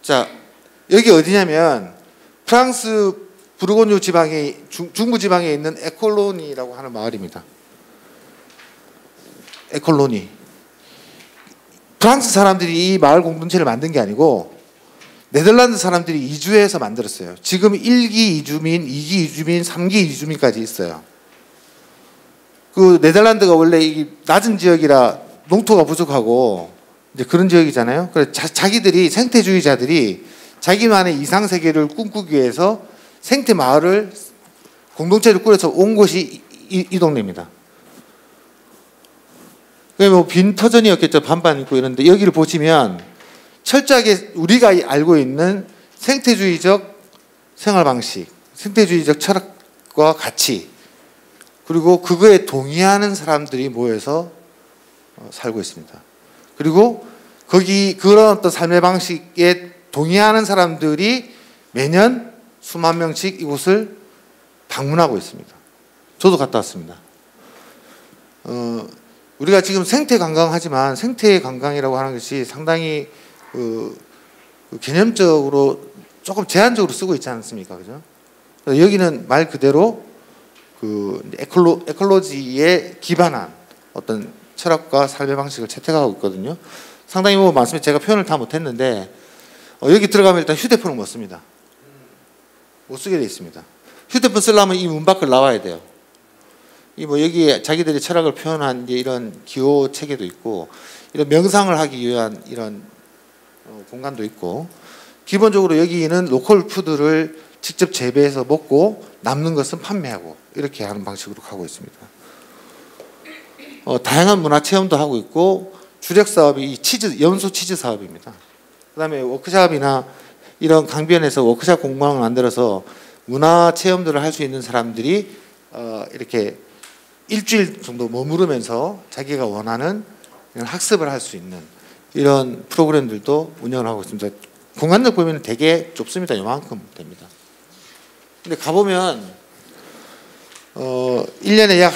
자, 여기 어디냐면 프랑스 부르고뉴 지방에 중부 지방에 있는 에콜로니라고 하는 마을입니다. 에콜로니. 프랑스 사람들이 이 마을 공동체를 만든 게 아니고 네덜란드 사람들이 이주해서 만들었어요. 지금 1기 이주민, 2기 이주민, 3기 이주민까지 있어요. 그 네덜란드가 원래 이 낮은 지역이라 농토가 부족하고 이제 그런 지역이잖아요. 그래서 자기들이 생태주의자들이 자기만의 이상 세계를 꿈꾸기 위해서 생태 마을을 공동체를 꾸려서 온 곳이 이 동네입니다. 뭐 빈터전이었겠죠. 반반 있고 이런데 여기를 보시면 철저하게 우리가 알고 있는 생태주의적 생활 방식, 생태주의적 철학과 가치, 그리고 그거에 동의하는 사람들이 모여서 살고 있습니다. 그리고 거기 그런 어떤 삶의 방식에 동의하는 사람들이 매년 수만 명씩 이곳을 방문하고 있습니다. 저도 갔다 왔습니다. 우리가 지금 생태 관광하지만 생태 관광이라고 하는 것이 상당히 개념적으로 조금 제한적으로 쓰고 있지 않습니까? 그죠? 여기는 말 그대로 에콜로지에 기반한 어떤 철학과 삶의 방식을 채택하고 있거든요. 상당히 뭐 많습니다. 제가 표현을 다 못했는데 여기 들어가면 일단 휴대폰을 못 씁니다. 못 쓰게 돼 있습니다. 휴대폰 쓰려면 이 문 밖을 나와야 돼요. 이 뭐 여기 자기들의 철학을 표현한 이런 기호 체계도 있고 이런 명상을 하기 위한 이런 공간도 있고 기본적으로 여기는 로컬 푸드를 직접 재배해서 먹고 남는 것은 판매하고 이렇게 하는 방식으로 가고 있습니다. 다양한 문화 체험도 하고 있고 주력 사업이 이 염소 치즈 사업입니다. 그다음에 워크숍이나 이런 강변에서 워크숍 공간을 만들어서 문화 체험들을 할 수 있는 사람들이 이렇게 일주일 정도 머무르면서 자기가 원하는 학습을 할 수 있는 이런 프로그램들도 운영을 하고 있습니다. 공간을 보면 되게 좁습니다. 요만큼 됩니다. 근데 가보면 1년에 약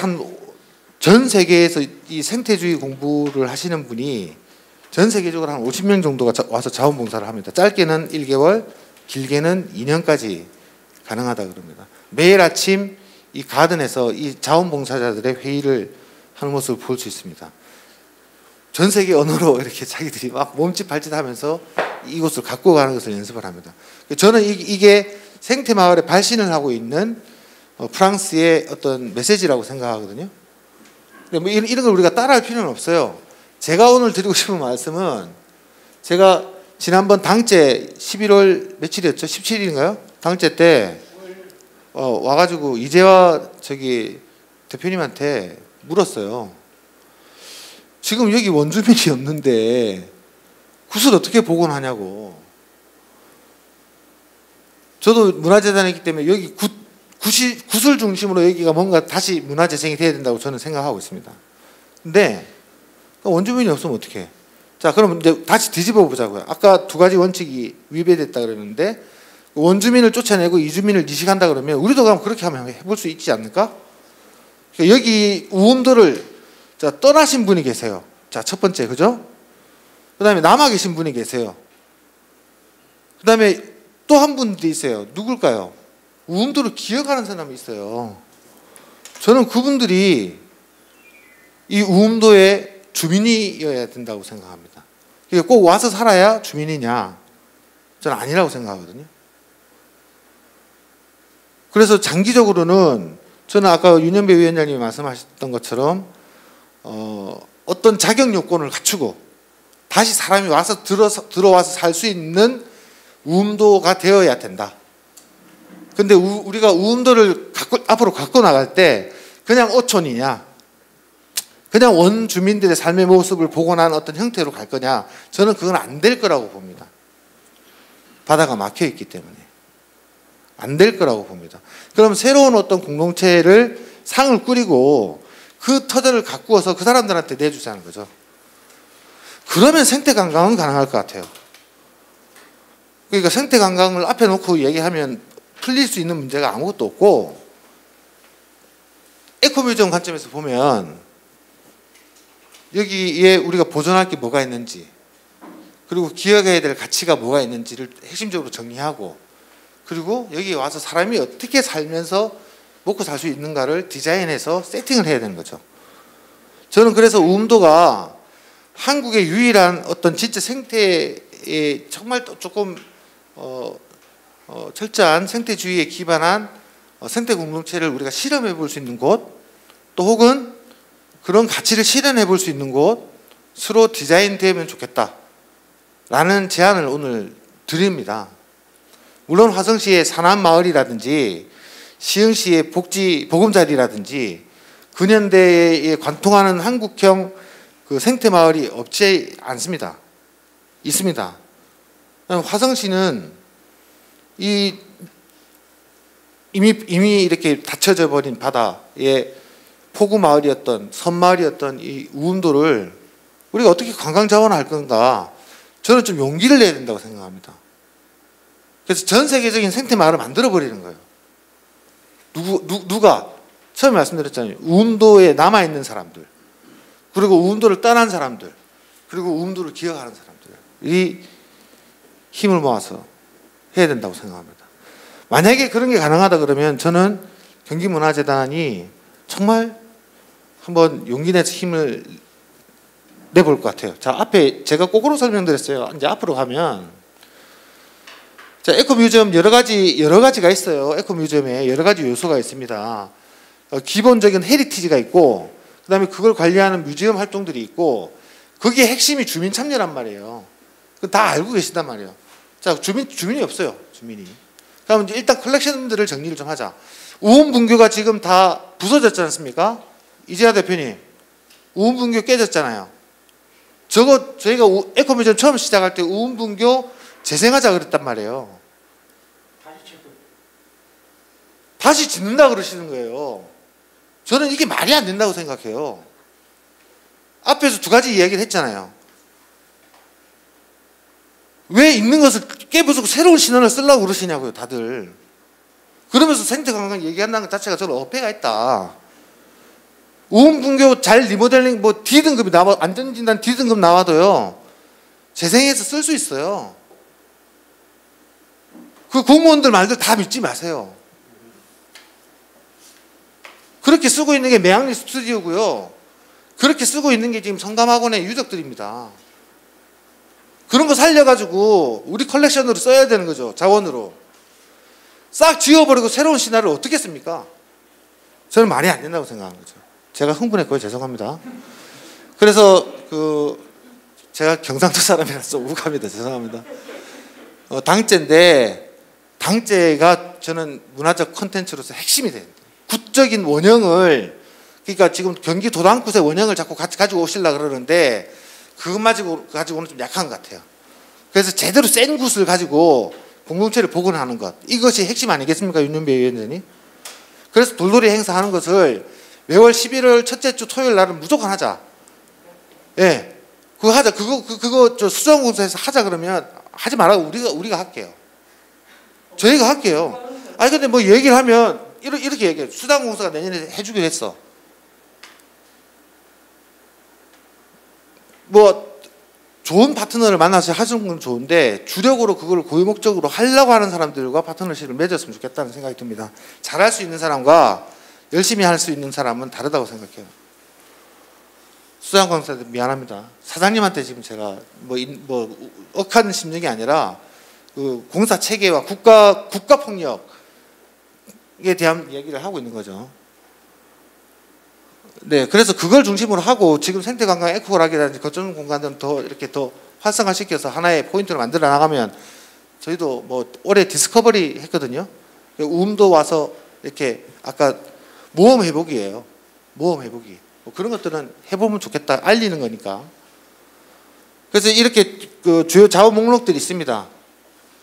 전 세계에서 이 생태주의 공부를 하시는 분이 전 세계적으로 한 50명 정도가 와서 자원봉사를 합니다. 짧게는 1개월, 길게는 2년까지 가능하다 그럽니다. 매일 아침 이 가든에서 이 자원봉사자들의 회의를 하는 모습을 볼 수 있습니다. 전 세계 언어로 이렇게 자기들이 막 몸짓 발짓 하면서 이곳을 갖고 가는 것을 연습을 합니다. 저는 이게 생태마을에 발신을 하고 있는 프랑스의 어떤 메시지라고 생각하거든요. 뭐 이런 걸 우리가 따라할 필요는 없어요. 제가 오늘 드리고 싶은 말씀은 제가 지난번 당제 11월 며칠이었죠? 17일인가요? 당제 때 와가지고 이재화 대표님한테 물었어요. 지금 여기 원주민이 없는데 굿을 어떻게 복원하냐고. 저도 문화재단이기 때문에 여기 굿을 중심으로 여기가 뭔가 다시 문화재생이 돼야 된다고 저는 생각하고 있습니다. 근데 원주민이 없으면 어떡해? 자, 그럼 이제 다시 뒤집어 보자고요. 아까 두 가지 원칙이 위배됐다 그러는데 원주민을 쫓아내고 이주민을 이식한다 그러면 우리도 그럼 그렇게 하면 해볼 수 있지 않을까? 그러니까 여기 우음도를 떠나신 분이 계세요. 자, 첫 번째, 그죠? 그 다음에 남아 계신 분이 계세요. 그 다음에 또 한 분도 있어요. 누굴까요? 우음도를 기억하는 사람이 있어요. 저는 그분들이 이 우음도의 주민이어야 된다고 생각합니다. 꼭 와서 살아야 주민이냐? 저는 아니라고 생각하거든요. 그래서 장기적으로는 저는 아까 윤연배 위원장님이 말씀하셨던 것처럼 어떤 자격 요건을 갖추고 다시 사람이 와서 들어와서 살 수 있는 우음도가 되어야 된다. 근데 우리가 우음도를 앞으로 갖고 나갈 때 그냥 어촌이냐, 그냥 원주민들의 삶의 모습을 복원한 어떤 형태로 갈 거냐, 저는 그건 안 될 거라고 봅니다. 바다가 막혀 있기 때문에 안 될 거라고 봅니다. 그럼 새로운 어떤 공동체를 상을 꾸리고 그 터전을 가꾸어서 그 사람들한테 내주자는 거죠. 그러면 생태 관광은 가능할 것 같아요. 그러니까 생태 관광을 앞에 놓고 얘기하면 풀릴 수 있는 문제가 아무것도 없고, 에코뮤지엄 관점에서 보면 여기에 우리가 보존할 게 뭐가 있는지, 그리고 기억해야 될 가치가 뭐가 있는지를 핵심적으로 정리하고, 그리고 여기에 와서 사람이 어떻게 살면서 먹고 살 수 있는가를 디자인해서 세팅을 해야 되는 거죠. 저는 그래서 우음도가 한국의 유일한 어떤 진짜 생태에 정말 조금 철저한 생태주의에 기반한 생태 공동체를 우리가 실험해 볼 수 있는 곳, 또 혹은 그런 가치를 실현해 볼 수 있는 곳으로 디자인되면 좋겠다라는 제안을 오늘 드립니다. 물론 화성시의 산안마을이라든지 시흥시의 보금자리라든지 근현대에 관통하는 한국형 그 생태마을이 없지 않습니다. 있습니다. 화성시는 이미 이렇게 닫혀져 버린 바다에 포구 마을이었던 섬마을이었던 이 우음도를 우리가 어떻게 관광 자원화할 건가? 저는 좀 용기를 내야 된다고 생각합니다. 그래서 전 세계적인 생태 마을을 만들어 버리는 거예요. 누가 처음에 말씀드렸잖아요. 우음도에 남아 있는 사람들, 그리고 우음도를 떠난 사람들, 그리고 우음도를 기억하는 사람들이 힘을 모아서 해야 된다고 생각합니다. 만약에 그런 게 가능하다 그러면 저는 경기문화재단이 정말 한번 용기 내서 힘을 내볼 것 같아요. 자, 앞에 제가 거꾸로 설명드렸어요. 이제 앞으로 가면, 자, 에코뮤지엄 여러 가지가 있어요. 에코뮤지엄에 여러 가지 요소가 있습니다. 기본적인 헤리티지가 있고, 그다음에 그걸 관리하는 뮤지엄 활동들이 있고, 거기에 핵심이 주민 참여란 말이에요. 다 알고 계신단 말이에요. 자, 주민이 없어요. 주민이. 그럼 이제 일단 컬렉션들을 정리를 좀 하자. 우음분교가 지금 다 부서졌지 않습니까? 이재하 대표님, 우음분교 깨졌잖아요. 저희가 에코뮤지엄 처음 시작할 때 우음분교 재생하자 그랬단 말이에요. 다시 짓는다 그러시는 거예요. 저는 이게 말이 안 된다고 생각해요. 앞에서 두 가지 이야기를 했잖아요. 왜 있는 것을 깨부수고 새로운 신원을 쓰려고 그러시냐고요, 다들. 그러면서 생태관광 얘기한다는 것 자체가 저는 어폐가 있다. 우음분교 잘 리모델링, 뭐 D등급이 나와, 안전진단 D등급 나와도요, 재생해서 쓸 수 있어요. 그 공무원들 말들 다 믿지 마세요. 그렇게 쓰고 있는 게 매학리 스튜디오고요. 그렇게 쓰고 있는 게 지금 성감학원의 유적들입니다. 그런 거 살려가지고 우리 컬렉션으로 써야 되는 거죠. 자원으로. 싹 지워버리고 새로운 신화를 어떻게 씁니까? 저는 말이 안 된다고 생각하는 거죠. 제가 흥분했고요. 죄송합니다. 그래서 제가 경상도 사람이라서 우울합니다. 죄송합니다. 당제인데, 당제가 저는 문화적 콘텐츠로서 핵심이 돼요. 굿적인 원형을, 그러니까 지금 경기 도당굿의 원형을 자꾸 가지고 오시려고 그러는데 그것만 가지고는 좀 약한 것 같아요. 그래서 제대로 센 굿을 가지고 공동체를 복원하는 것, 이것이 핵심 아니겠습니까, 윤윤배 위원장님? 그래서 돌돌이 행사하는 것을 매월 11월 첫째 주 토요일 날은 무조건 하자. 예, 그거 하자. 그거 저 수정공사에서 하자 그러면 하지 말라고 우리가 할게요. 저희가 할게요. 아니 근데 뭐 얘기를 하면 이렇게 얘기해요. 수당공사가 내년에 해주기로 했어. 뭐 좋은 파트너를 만나서 하시는 건 좋은데 주력으로 그걸 고유 목적으로 하려고 하는 사람들과 파트너십을 맺었으면 좋겠다는 생각이 듭니다. 잘할 수 있는 사람과 열심히 할 수 있는 사람은 다르다고 생각해요. 수당공사들 미안합니다. 사장님한테 지금 제가 뭐 억하는 심정이 아니라 그 공사 체계와 국가 폭력에 대한 이야기를 하고 있는 거죠. 네, 그래서 그걸 중심으로 하고 지금 생태관광 에코라기라든지 거점 공간들은 더 이렇게 더 활성화시켜서 하나의 포인트를 만들어 나가면 저희도 뭐 올해 디스커버리 했거든요. 우음도 와서 이렇게 아까 모험 회복이에요. 모험 회복이. 뭐 그런 것들은 해보면 좋겠다. 알리는 거니까. 그래서 이렇게 그 주요 자원 목록들이 있습니다.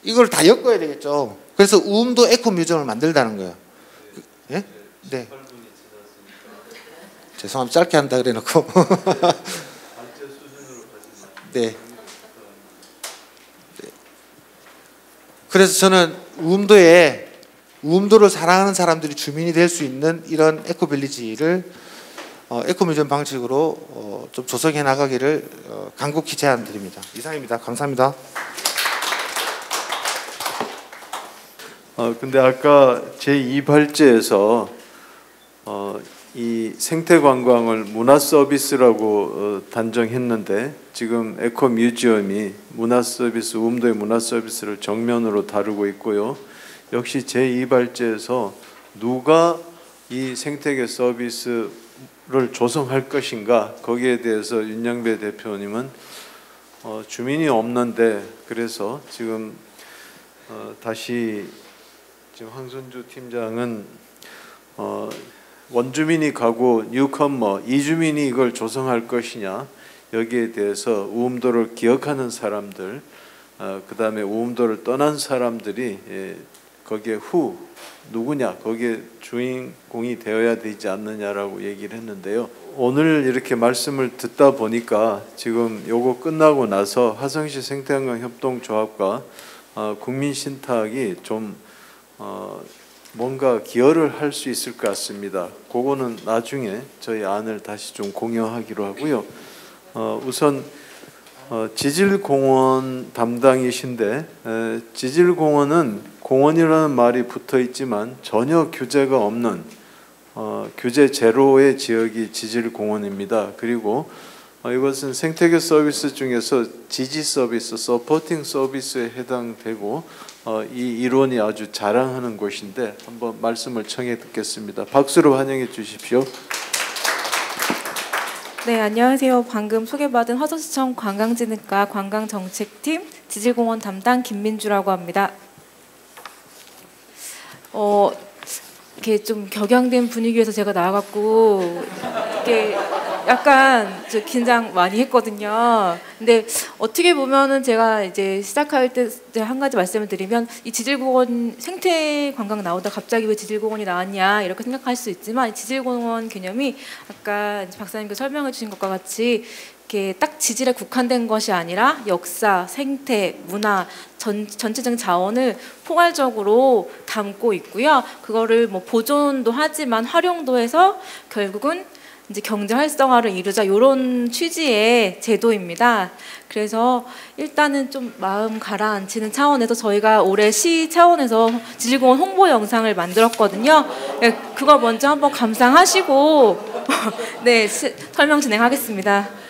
이걸 다 엮어야 되겠죠. 그래서 우음도 에코 뮤지엄을 만들다는 거예요. 예? 네. 죄송합니다. 짧게 한다 그래놓고. 네. 그래서 저는 우음도를 사랑하는 사람들이 주민이 될 수 있는 이런 에코빌리지를 에코뮤지엄 방식으로 좀 조성해 나가기를 간곡히 제안드립니다. 이상입니다. 감사합니다. 근데 아까 제2발제에서 이 생태 관광을 문화 서비스라고 단정했는데 지금 에코 뮤지엄이 문화 서비스, 우음도의 문화 서비스를 정면으로 다루고 있고요. 역시 제2발제에서 누가 이 생태계 서비스를 조성할 것인가 거기에 대해서 윤영배 대표님은 주민이 없는데 그래서 지금 다시 지금 황선주 팀장은 원주민이 가고 뉴커머 이주민이 이걸 조성할 것이냐 여기에 대해서 우음도를 기억하는 사람들 그 다음에 우음도를 떠난 사람들이 거기에 누구냐 거기에 주인공이 되어야 되지 않느냐라고 얘기를 했는데요. 오늘 이렇게 말씀을 듣다 보니까 지금 요거 끝나고 나서 화성시 생태관광 협동조합과 국민신탁이 좀 뭔가 기여를 할 수 있을 것 같습니다. 그거는 나중에 저희 안을 다시 좀 공유하기로 하고요. 우선 지질공원 담당이신데 지질공원은 공원이라는 말이 붙어 있지만 전혀 규제가 없는 규제 제로의 지역이 지질공원입니다. 그리고 이것은 생태계 서비스 중에서 지지 서비스, 서포팅 서비스에 해당되고 이 이론이 아주 자랑하는 곳인데 한번 말씀을 청해 듣겠습니다. 박수로 환영해 주십시오. 네, 안녕하세요. 방금 소개받은 화성시청 관광진흥과 관광정책팀 지질공원 담당 김민주라고 합니다. 이렇게 좀 격양된 분위기에서 제가 나와갖고 이게 약간 좀 긴장 많이 했거든요. 근데 어떻게 보면은 제가 이제 시작할 때 한 가지 말씀을 드리면 이 지질공원 생태 관광 나오다 갑자기 왜 지질공원이 나왔냐 이렇게 생각할 수 있지만 이 지질공원 개념이 아까 박사님께서 설명해 주신 것과 같이 이렇게 딱 지질에 국한된 것이 아니라 역사, 생태, 문화 전체적인 자원을 포괄적으로 담고 있고요. 그거를 뭐 보존도 하지만 활용도 해서 결국은 이제 경제 활성화를 이루자 이런 취지의 제도입니다. 그래서 일단은 좀 마음 가라앉히는 차원에서 저희가 올해 시 차원에서 지질공원 홍보 영상을 만들었거든요. 네, 그거 먼저 한번 감상하시고 네, 설명 진행하겠습니다.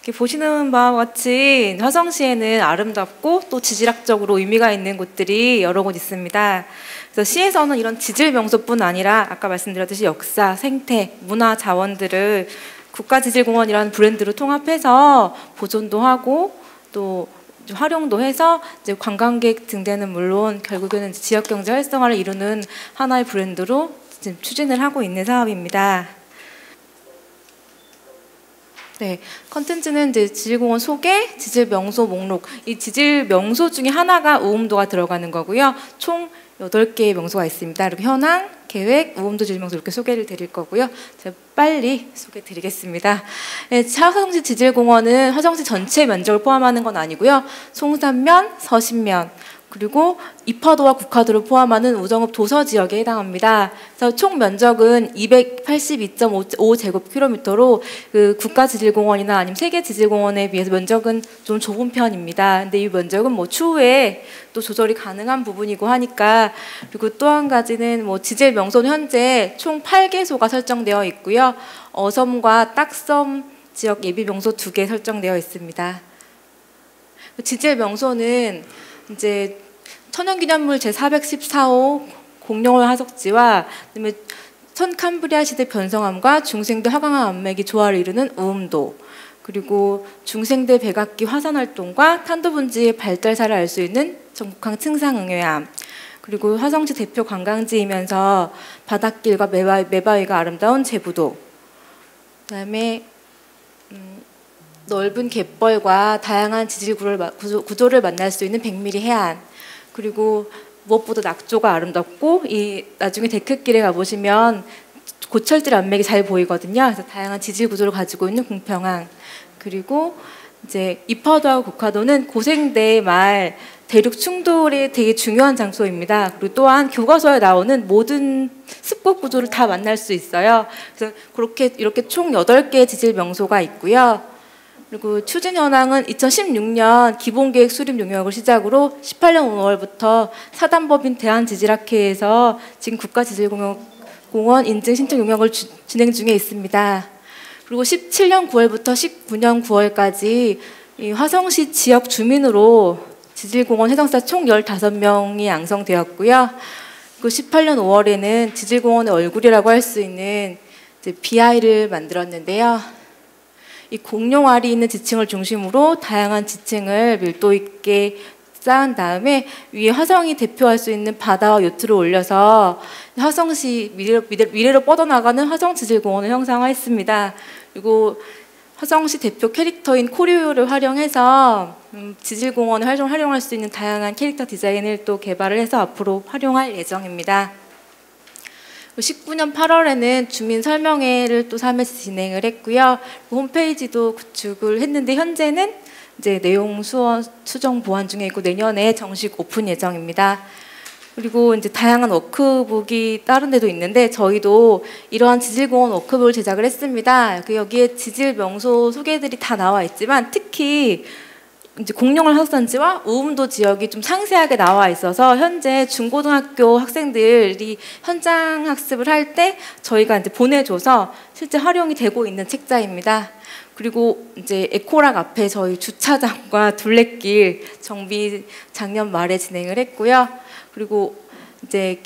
이렇게 보시는 바와 같이 화성시에는 아름답고 또 지질학적으로 의미가 있는 곳들이 여러 곳 있습니다. 그래서 시에서는 이런 지질 명소뿐 아니라 아까 말씀드렸듯이 역사, 생태, 문화 자원들을 국가지질공원이라는 브랜드로 통합해서 보존도 하고 또 활용도 해서 이제 관광객 등대는 물론 결국에는 지역 경제 활성화를 이루는 하나의 브랜드로 지금 추진을 하고 있는 사업입니다. 네, 컨텐츠는 이제 지질공원 소개, 지질 명소 목록. 이 지질 명소 중에 하나가 우음도가 들어가는 거고요. 총 8개의 명소가 있습니다. 이렇게 현황, 계획, 우음도 지질 명소 이렇게 소개를 드릴 거고요. 제가 빨리 소개 드리겠습니다. 네, 화성시 지질공원은 화성시 전체 면적을 포함하는 건 아니고요. 송산면, 서신면, 그리고 이파도와 국화도를 포함하는 우정읍 도서 지역에 해당합니다. 그래서 총 면적은 282.5제곱킬로미터로 그 국가지질공원이나 아니면 세계지질공원에 비해서 면적은 좀 좁은 편입니다. 근데 이 면적은 뭐 추후에 또 조절이 가능한 부분이고 하니까. 그리고 또 한 가지는 뭐 지질 명소는 현재 총 8개소가 설정되어 있고요. 어섬과 딱섬 지역 예비 명소 2개 설정되어 있습니다. 지질 명소는 이제 천연기념물 제414호 공룡월 화석지와 그다음에 선캄브리아 시대 변성암과 중생대 화강암 암맥이 조화를 이루는 우음도, 그리고 중생대 백악기 화산 활동과 탄도분지의 발달사를 알 수 있는 전국항 층상응회암, 그리고 화성시 대표 관광지이면서 바닷길과 매바위가 아름다운 제부도, 그다음에 넓은 갯벌과 다양한 지질 구조를 만날 수 있는 백미리 해안, 그리고 무엇보다 낙조가 아름답고 이 나중에 데크길에 가보시면 고철들 암맥이 잘 보이거든요. 그래서 다양한 지질 구조를 가지고 있는 궁평항, 그리고 이제 이파도하고 국화도는 고생대 말 대륙 충돌이 되게 중요한 장소입니다. 그리고 또한 교과서에 나오는 모든 습곡 구조를 다 만날 수 있어요. 그래서 그렇게 이렇게 총 8개의 지질 명소가 있고요. 그리고 추진 현황은 2016년 기본계획 수립 용역을 시작으로 18년 5월부터 사단법인 대한지질학회에서 지금 국가지질공원 인증 신청 용역을 진행 중에 있습니다. 그리고 17년 9월부터 19년 9월까지 이 화성시 지역 주민으로 지질공원 해당자 총 15명이 양성되었고요. 그리고 18년 5월에는 지질공원의 얼굴이라고 할 수 있는 BI를 만들었는데요. 이 공룡알이 있는 지층을 중심으로 다양한 지층을 밀도 있게 쌓은 다음에 위에 화성이 대표할 수 있는 바다와 요트를 올려서 화성시 미래로 뻗어나가는 화성지질공원을 형상화했습니다. 그리고 화성시 대표 캐릭터인 코리오를 활용해서 지질공원을 활용할 수 있는 다양한 캐릭터 디자인을 또 개발을 해서 앞으로 활용할 예정입니다. 19년 8월에는 주민 설명회를 또 3회씩 진행을 했고요. 홈페이지도 구축을 했는데 현재는 이제 내용 수정 보완 중에 있고 내년에 정식 오픈 예정입니다. 그리고 이제 다양한 워크북이 다른 데도 있는데 저희도 이러한 지질공원 워크북을 제작을 했습니다. 여기에 지질 명소 소개들이 다 나와 있지만 특히 이제 공룡월 화석단지와 우음도 지역이 좀 상세하게 나와 있어서 현재 중고등학교 학생들이 현장 학습을 할 때 저희가 이제 보내줘서 실제 활용이 되고 있는 책자입니다. 그리고 이제 에코락 앞에 저희 주차장과 둘레길 정비 작년 말에 진행을 했고요. 그리고 이제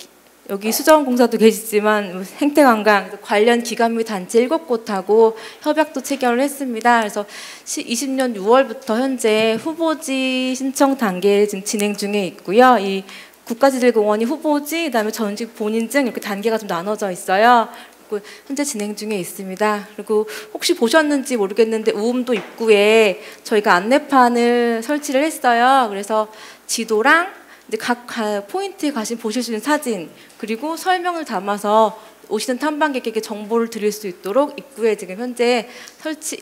여기 수자원공사도 계시지만 생태관광 관련 기관 및 단체 7곳하고 협약도 체결을 했습니다. 그래서 20년 6월부터 현재 후보지 신청 단계에 지금 진행 중에 있고요. 이 국가지질공원이 후보지, 그다음에 전직 본인증 이렇게 단계가 좀 나눠져 있어요. 그리고 현재 진행 중에 있습니다. 그리고 혹시 보셨는지 모르겠는데 우음도 입구에 저희가 안내판을 설치를 했어요. 그래서 지도랑 이제 각 포인트에 가시면 보실 수 있는 사진, 그리고 설명을 담아서 오시는 탐방객에게 정보를 드릴 수 있도록 입구에 지금 현재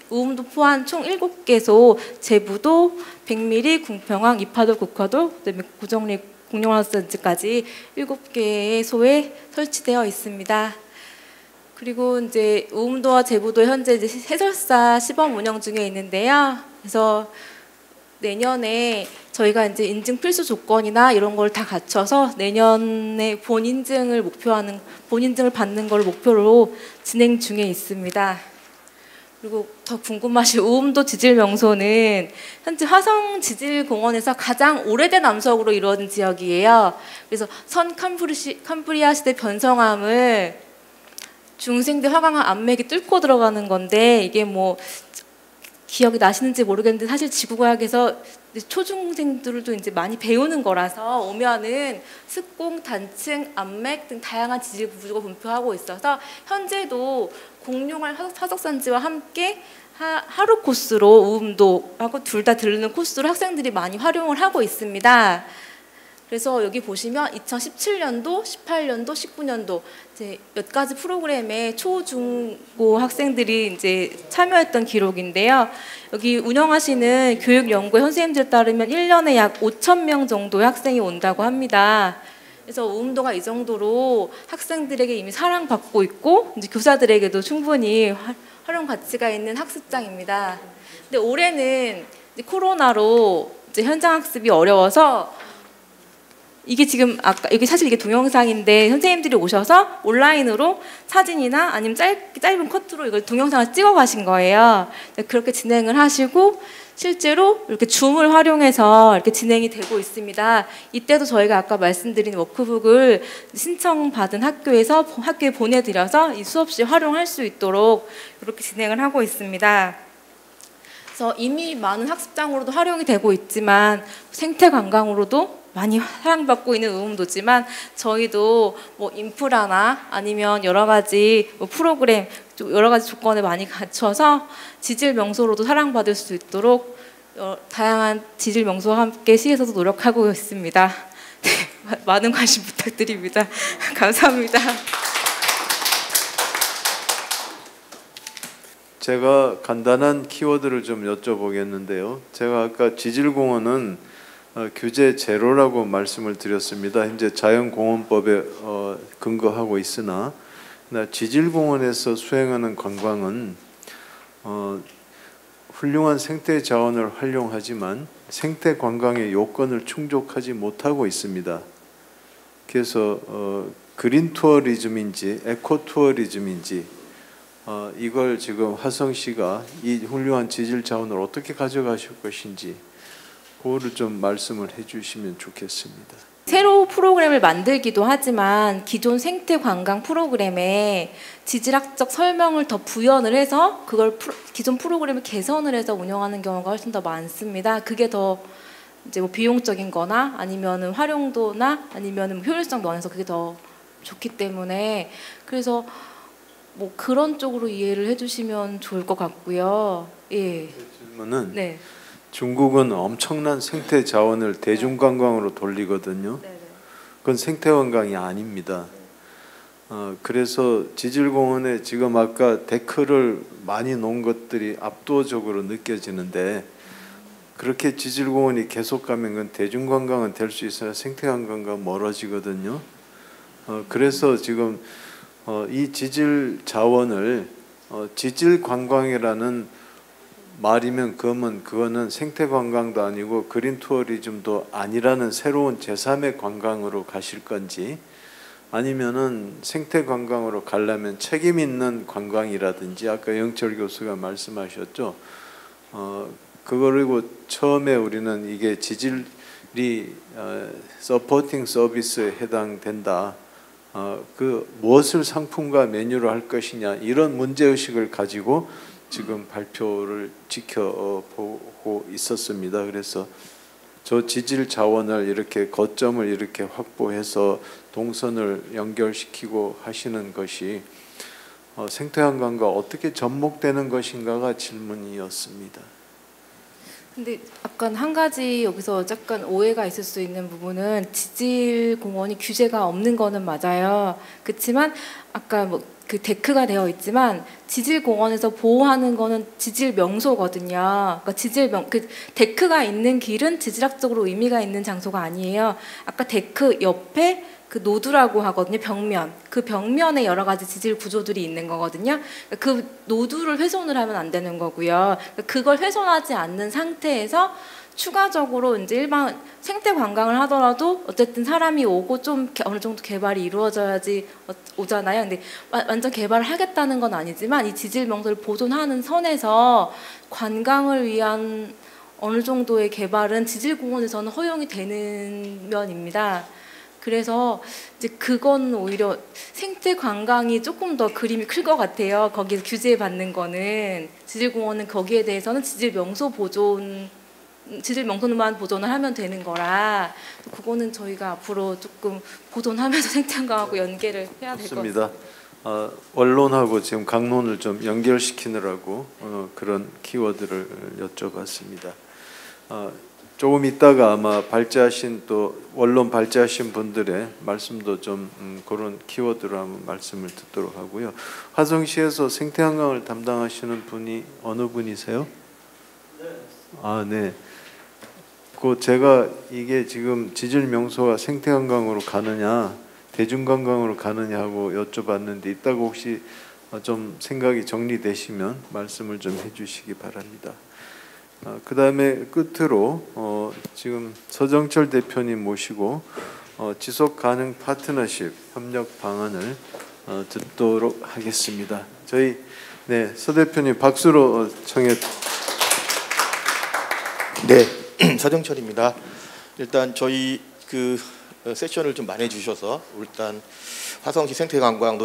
우음도 포함 총 7개소, 제부도, 백미리, 궁평항, 이파도, 국화도, 그다음에 고정리 공룡화석단지까지 7개의 소에 설치되어 있습니다. 그리고 이제 우음도와 제부도 현재 이제 해설사 시범 운영 중에 있는데요. 그래서 내년에 저희가 이제 인증 필수 조건이나 이런 걸 다 갖춰서 내년에 본인증을 받는 걸 목표로 진행 중에 있습니다. 그리고 더 궁금하신 우음도 지질 명소는 현재 화성 지질공원에서 가장 오래된 암석으로 이루어진 지역이에요. 그래서 선 캄브리아 시대 변성암을 중생대 화강암 암맥이 뚫고 들어가는 건데, 이게 뭐 기억이 나시는지 모르겠는데 사실 지구과학에서 초중생들도 이제 많이 배우는 거라서 오면은 습공, 단층, 암맥 등 다양한 지질 구조가 분포하고 있어서 현재도 공룡알 화석산지와 함께 하루 코스로 우음도하고 둘 다 들르는 코스로 학생들이 많이 활용을 하고 있습니다. 그래서 여기 보시면 2017년도, 18년도, 19년도 이제 몇 가지 프로그램에 초, 중, 고 학생들이 이제 참여했던 기록인데요. 여기 운영하시는 교육연구회 선생님들 따르면 1년에 약 5,000명 정도의 학생이 온다고 합니다. 그래서 우음도가 이 정도로 학생들에게 이미 사랑받고 있고 이제 교사들에게도 충분히 활용 가치가 있는 학습장입니다. 근데 올해는 이제 코로나로 이제 현장 학습이 어려워서 이게 지금 아까 여기 사실 이게 동영상인데 선생님들이 오셔서 온라인으로 사진이나 아니면 짧은 커트로 이걸 동영상을 찍어 가신 거예요. 그렇게 진행을 하시고 실제로 이렇게 줌을 활용해서 이렇게 진행이 되고 있습니다. 이때도 저희가 아까 말씀드린 워크북을 신청받은 학교에 보내드려서 이 수업시 활용할 수 있도록 이렇게 진행을 하고 있습니다. 그래서 이미 많은 학습장으로도 활용이 되고 있지만 생태 관광으로도 많이 사랑받고 있는 우음도지만 저희도 뭐 인프라나 아니면 여러 가지 뭐 프로그램 여러 가지 조건을 많이 갖춰서 지질 명소로도 사랑받을 수 있도록 다양한 지질 명소와 함께 시에서도 노력하고 있습니다. 네, 많은 관심 부탁드립니다. 감사합니다. 제가 간단한 키워드를 좀 여쭤보겠는데요. 제가 아까 지질공원은 규제 제로라고 말씀을 드렸습니다. 현재 자연공원법에 근거하고 있으나 지질공원에서 수행하는 관광은 훌륭한 생태 자원을 활용하지만 생태 관광의 요건을 충족하지 못하고 있습니다. 그래서 그린 투어리즘인지 에코 투어리즘인지 이걸 지금 화성시가 이 훌륭한 지질 자원을 어떻게 가져가실 것인지 그거를 좀 말씀을 해주시면 좋겠습니다. 새로 프로그램을 만들기도 하지만 기존 생태 관광 프로그램에 지질학적 설명을 더 부연을 해서 그걸 기존 프로그램을 개선을 해서 운영하는 경우가 훨씬 더 많습니다. 그게 더 이제 뭐 비용적인거나 아니면은 활용도나 아니면은 효율성 면에서 그게 더 좋기 때문에 그래서 뭐 그런 쪽으로 이해를 해주시면 좋을 것 같고요. 예. 질문은 네. 중국은 엄청난 생태 자원을 대중관광으로 돌리거든요. 네네. 그건 생태 관광이 아닙니다. 그래서 지질공원에 지금 아까 데크를 많이 놓은 것들이 압도적으로 느껴지는데 그렇게 지질공원이 계속 가면 그건 대중관광은 될 수 있어야 생태관광과 멀어지거든요. 그래서 지금 이 지질 자원을 지질관광이라는 말이면 그거는 생태관광도 아니고 그린 투어리즘도 아니라는 새로운 제3의 관광으로 가실 건지 아니면은 생태관광으로 가려면 책임 있는 관광이라든지 아까 영철 교수가 말씀하셨죠. 그리고 처음에 우리는 이게 지질이 서포팅 서비스에 해당된다. 그 무엇을 상품과 메뉴로 할 것이냐 이런 문제의식을 가지고 지금 발표를 지켜보고 있었습니다. 그래서 저 지질 자원을 이렇게 거점을 이렇게 확보해서 동선을 연결시키고 하시는 것이 생태관광과 어떻게 접목되는 것인가가 질문이었습니다. 근데 약간 한 가지 여기서 약간 오해가 있을 수 있는 부분은 지질공원이 규제가 없는 거는 맞아요. 그렇지만 아까 뭐 그 데크가 되어 있지만 지질공원에서 보호하는 거는 지질 명소거든요. 그러니까 그 데크가 있는 길은 지질학적으로 의미가 있는 장소가 아니에요. 아까 데크 옆에 그 노두라고 하거든요. 벽면. 그 벽면에 여러 가지 지질 구조들이 있는 거거든요. 그 노두를 훼손을 하면 안 되는 거고요. 그걸 훼손하지 않는 상태에서 추가적으로 이제 일반 생태 관광을 하더라도 어쨌든 사람이 오고 좀 어느 정도 개발이 이루어져야지 오잖아요. 근데 완전 개발을 하겠다는 건 아니지만 이 지질 명소를 보존하는 선에서 관광을 위한 어느 정도의 개발은 지질공원에서는 허용이 되는 면입니다. 그래서 이제 그건 오히려 생태 관광이 조금 더 그림이 클 것 같아요. 거기서 규제 받는 거는 지질공원은 거기에 대해서는 지질 명소만 보존을 하면 되는 거라 그거는 저희가 앞으로 조금 보존하면서 생태관광하고 연계를 해야 될 것 같습니다. 언론하고 지금 강론을 좀 연결시키느라고 그런 키워드를 여쭤봤습니다. 조금 있다가 아마 발제하신 또 원론 발제하신 분들의 말씀도 좀 그런 키워드로 한번 말씀을 듣도록 하고요. 화성시에서 생태관광을 담당하시는 분이 어느 분이세요? 네. 그 제가 이게 지금 지질 명소와 생태관광으로 가느냐 대중관광으로 가느냐 하고 여쭤봤는데 이따가 혹시 좀 생각이 정리되시면 말씀을 좀 해주시기 바랍니다. 그 다음에 끝으로 지금 서정철 대표님 모시고 지속가능 파트너십 협력 방안을 듣도록 하겠습니다. 저희 서 대표님 박수로 청해. 네, 서정철입니다. 일단 저희 그 세션을 좀 많이 주셔서 일단 화성시 생태관광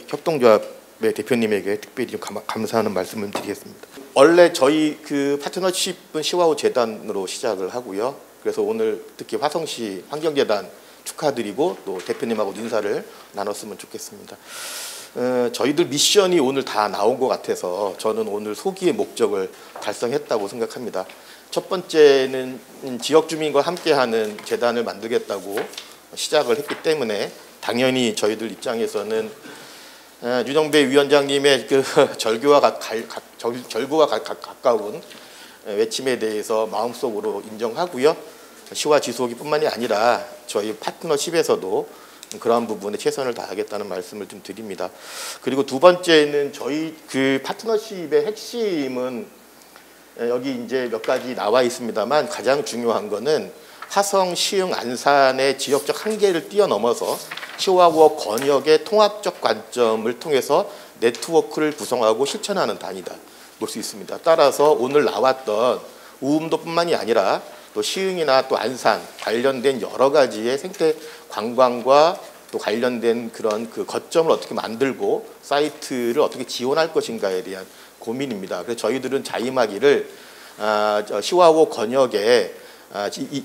협동조합의 대표님에게 특별히 좀 감사하는 말씀을 드리겠습니다. 원래 저희 그 파트너십은 시와호 재단으로 시작을 하고요. 그래서 오늘 특히 화성시 환경재단 축하드리고 또 대표님하고 인사를 나눴으면 좋겠습니다. 저희들 미션이 오늘 다 나온 것 같아서 저는 오늘 소기의 목적을 달성했다고 생각합니다. 첫 번째는 지역 주민과 함께하는 재단을 만들겠다고 시작을 했기 때문에 당연히 저희들 입장에서는 윤영배 위원장님의 그 절규와 가까운 외침에 대해서 마음속으로 인정하고요. 시와 지속이뿐만이 아니라 저희 파트너십에서도 그러한 부분에 최선을 다하겠다는 말씀을 좀 드립니다. 그리고 두 번째는 저희 그 파트너십의 핵심은 여기 이제 몇 가지 나와 있습니다만 가장 중요한 거는 화성, 시흥, 안산의 지역적 한계를 뛰어넘어서 시와호 권역의 통합적 관점을 통해서 네트워크를 구성하고 실천하는 단위다 볼 수 있습니다. 따라서 오늘 나왔던 우음도뿐만이 아니라 또 시흥이나 또 안산 관련된 여러 가지의 생태 관광과 또 관련된 그런 그 거점을 어떻게 만들고 사이트를 어떻게 지원할 것인가에 대한 고민입니다. 그래서 저희들은 자임하기를 시와호 권역에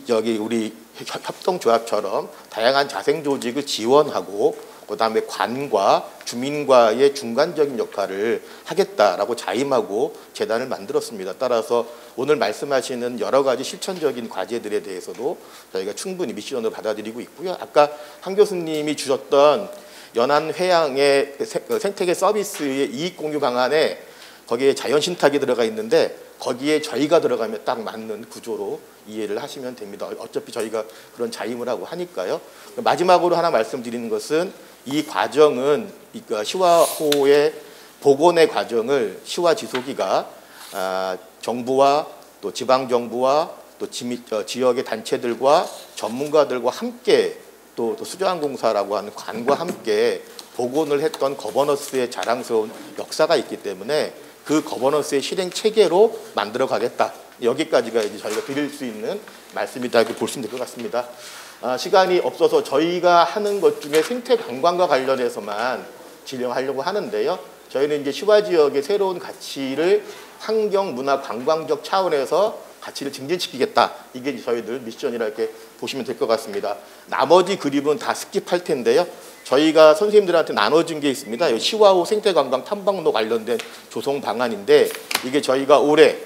여기 우리 협동조합처럼 다양한 자생 조직을 지원하고 그다음에 관과 주민과의 중간적인 역할을 하겠다라고 자임하고 재단을 만들었습니다. 따라서 오늘 말씀하시는 여러 가지 실천적인 과제들에 대해서도 저희가 충분히 미션으로 받아들이고 있고요. 아까 한 교수님이 주셨던 연안회양의 생태계 서비스의 이익공유 방안에 거기에 자연신탁이 들어가 있는데 거기에 저희가 들어가면 딱 맞는 구조로 이해를 하시면 됩니다. 어차피 저희가 그런 자임을 하고 하니까요. 마지막으로 하나 말씀드리는 것은 이 과정은 시와호의 복원의 과정을 시와 지소기가 정부와 또 지방정부와 또 지역의 단체들과 전문가들과 함께 또 수저항공사라고 하는 관과 함께 복원을 했던 거버넌스의 자랑스러운 역사가 있기 때문에 그 거버넌스의 실행 체계로 만들어 가겠다. 여기까지가 이제 저희가 드릴 수 있는 말씀이다 이렇게 보시면 될 것 같습니다. 시간이 없어서 저희가 하는 것 중에 생태 관광과 관련해서만 진행하려고 하는데요. 저희는 이제 시와 지역의 새로운 가치를 환경, 문화, 관광적 차원에서 가치를 증진시키겠다. 이게 저희들 미션이라 이렇게 보시면 될 것 같습니다. 나머지 그림은 다 스킵할 텐데요. 저희가 선생님들한테 나눠준 게 있습니다. 시와호 생태관광 탐방로 관련된 조성 방안인데 이게 저희가 올해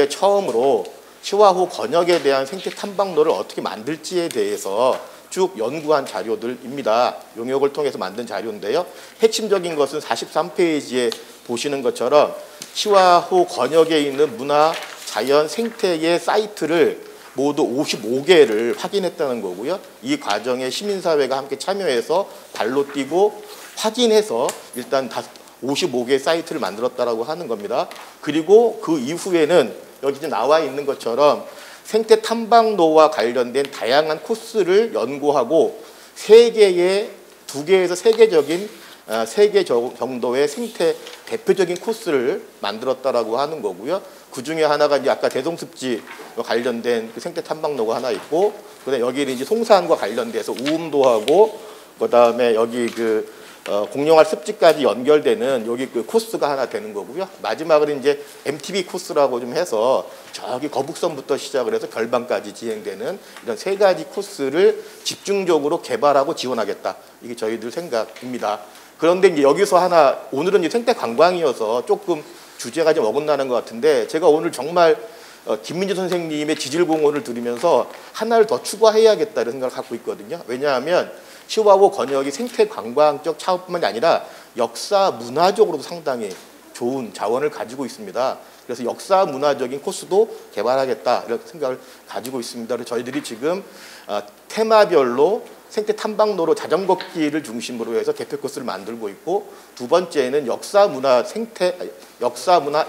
처음으로 시와호 권역에 대한 생태 탐방로를 어떻게 만들지에 대해서 쭉 연구한 자료들입니다. 용역을 통해서 만든 자료인데요. 핵심적인 것은 43페이지에 보시는 것처럼 시와호 권역에 있는 문화, 자연, 생태의 사이트를 모두 55개를 확인했다는 거고요. 이 과정에 시민사회가 함께 참여해서 발로 뛰고 확인해서 일단 55개 사이트를 만들었다라고 하는 겁니다. 그리고 그 이후에는 여기 나와 있는 것처럼 생태 탐방로와 관련된 다양한 코스를 연구하고 두 개에서 세 개적인 3개 정도의 생태 대표적인 코스를 만들었다라고 하는 거고요. 그 중에 하나가 이제 아까 대동습지 관련된 그 생태 탐방로가 하나 있고, 그다음에 여기는 이제 송산과 관련돼서 우음도하고, 그다음에 여기 공룡알 습지까지 연결되는 여기 그 코스가 하나 되는 거고요. 마지막으로 이제 MTB 코스라고 좀 해서 저기 거북선부터 시작을 해서 결방까지 진행되는 이런 3가지 코스를 집중적으로 개발하고 지원하겠다. 이게 저희들 생각입니다. 그런데 이제 여기서 하나, 오늘은 이제 생태 관광이어서 조금 주제가 좀 어긋나는 것 같은데, 제가 오늘 정말 김민주 선생님의 지질공헌을 들으면서 하나를 더 추가해야겠다 이런 생각을 갖고 있거든요. 왜냐하면 시와호 권역이 생태 관광적 차원뿐만이 아니라 역사 문화적으로도 상당히 좋은 자원을 가지고 있습니다. 그래서 역사 문화적인 코스도 개발하겠다 이런 생각을 가지고 있습니다. 그래서 저희들이 지금 테마별로 생태 탐방로로 자전거 길을 중심으로 해서 대표 코스를 만들고 있고, 두 번째는 역사 문화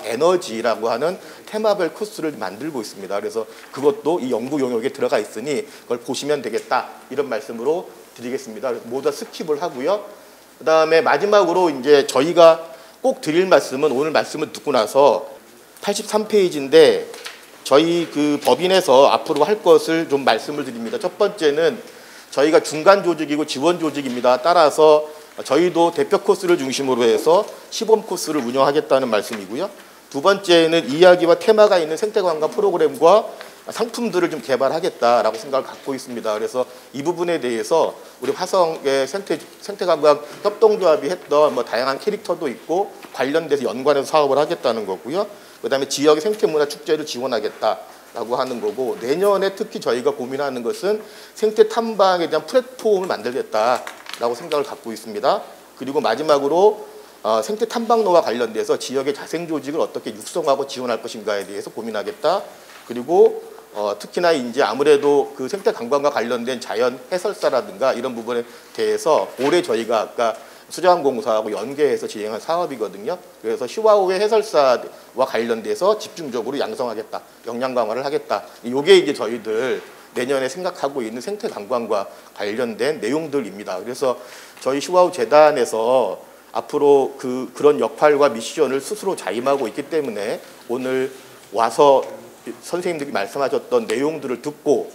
에너지라고 하는 테마별 코스를 만들고 있습니다. 그래서 그것도 이 연구 영역에 들어가 있으니 그걸 보시면 되겠다 이런 말씀으로 드리겠습니다. 모두 다 스킵을 하고요. 그다음에 마지막으로 이제 저희가 꼭 드릴 말씀은, 오늘 말씀을 듣고 나서 83페이지인데 저희 그 법인에서 앞으로 할 것을 좀 말씀을 드립니다. 첫 번째는 저희가 중간 조직이고 지원 조직입니다. 따라서 저희도 대표 코스를 중심으로 해서 시범 코스를 운영하겠다는 말씀이고요. 두 번째는 이야기와 테마가 있는 생태관광 프로그램과 상품들을 좀 개발하겠다라고 생각을 갖고 있습니다. 그래서 이 부분에 대해서 우리 화성의 생태관광 협동조합이 했던 다양한 캐릭터도 있고 관련돼서 연관해서 사업을 하겠다는 거고요. 그다음에 지역의 생태문화 축제를 지원하겠다라고 하는 거고, 내년에 특히 저희가 고민하는 것은 생태 탐방에 대한 플랫폼을 만들겠다라고 생각을 갖고 있습니다. 그리고 마지막으로 생태 탐방로와 관련돼서 지역의 자생 조직을 어떻게 육성하고 지원할 것인가에 대해서 고민하겠다. 그리고 특히나 이제 아무래도 그 생태 관광과 관련된 자연 해설사라든가 이런 부분에 대해서 올해 저희가 아까 수자원공사하고 연계해서 진행한 사업이거든요. 그래서 시와호의 해설사와 관련돼서 집중적으로 양성하겠다, 역량 강화를 하겠다. 이게 이제 저희들 내년에 생각하고 있는 생태 관광과 관련된 내용들입니다. 그래서 저희 시와호 재단에서 앞으로 그런 역할과 미션을 스스로 자임하고 있기 때문에 오늘 와서 선생님들이 말씀하셨던 내용들을 듣고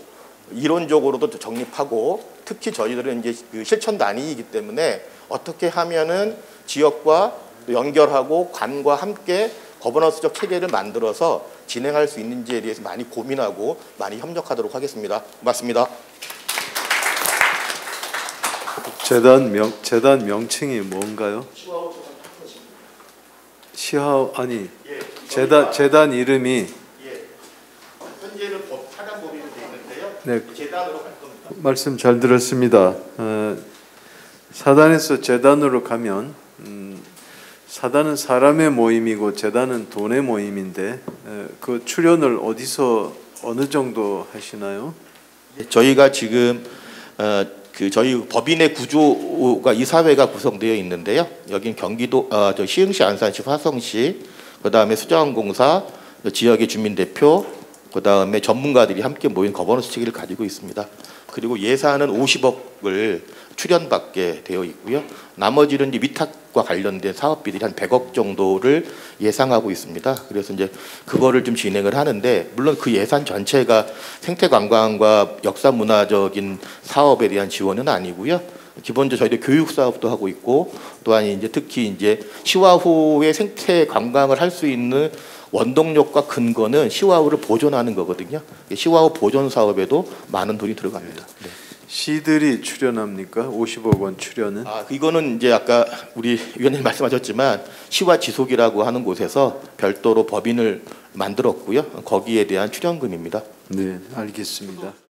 이론적으로도 정립하고, 특히 저희들은 이제 그 실천단위이기 때문에 어떻게 하면은 지역과 연결하고 관과 함께 거버넌스적 체계를 만들어서 진행할 수 있는지에 대해서 많이 고민하고 많이 협력하도록 하겠습니다. 고맙습니다. 재단 명칭이 뭔가요? 시하오 아니 재단 이름이 현재는 사단법인으로 되어 있는데요. 네, 재단으로 갈 겁니다. 말씀 잘 들었습니다. 사단에서 재단으로 가면 사단은 사람의 모임이고 재단은 돈의 모임인데 그 출연을 어디서 어느 정도 하시나요? 저희가 지금 저희 법인의 구조가 이사회가 구성되어 있는데요. 여긴 경기도 시흥시, 안산시, 화성시, 그다음에 수자원공사, 지역의 주민대표, 그다음에 전문가들이 함께 모인 거버넌스 체계를 가지고 있습니다. 그리고 예산은 50억을 출연받게 되어 있고요. 나머지는 이제 위탁과 관련된 사업비들이 한 100억 정도를 예상하고 있습니다. 그래서 이제 그거를 좀 진행을 하는데, 물론 그 예산 전체가 생태관광과 역사문화적인 사업에 대한 지원은 아니고요. 기본적으로 저희도 교육 사업도 하고 있고, 또한 이제 특히 이제 시와호의 생태관광을 할 수 있는 원동력과 근거는 시와호를 보존하는 거거든요. 시와호 보존 사업에도 많은 돈이 들어갑니다. 네. 시들이 출연합니까? 50억 원 출연은? 이거는 이제 아까 우리 위원님 말씀하셨지만 시와 지속이라고 하는 곳에서 별도로 법인을 만들었고요. 거기에 대한 출연금입니다. 네, 알겠습니다.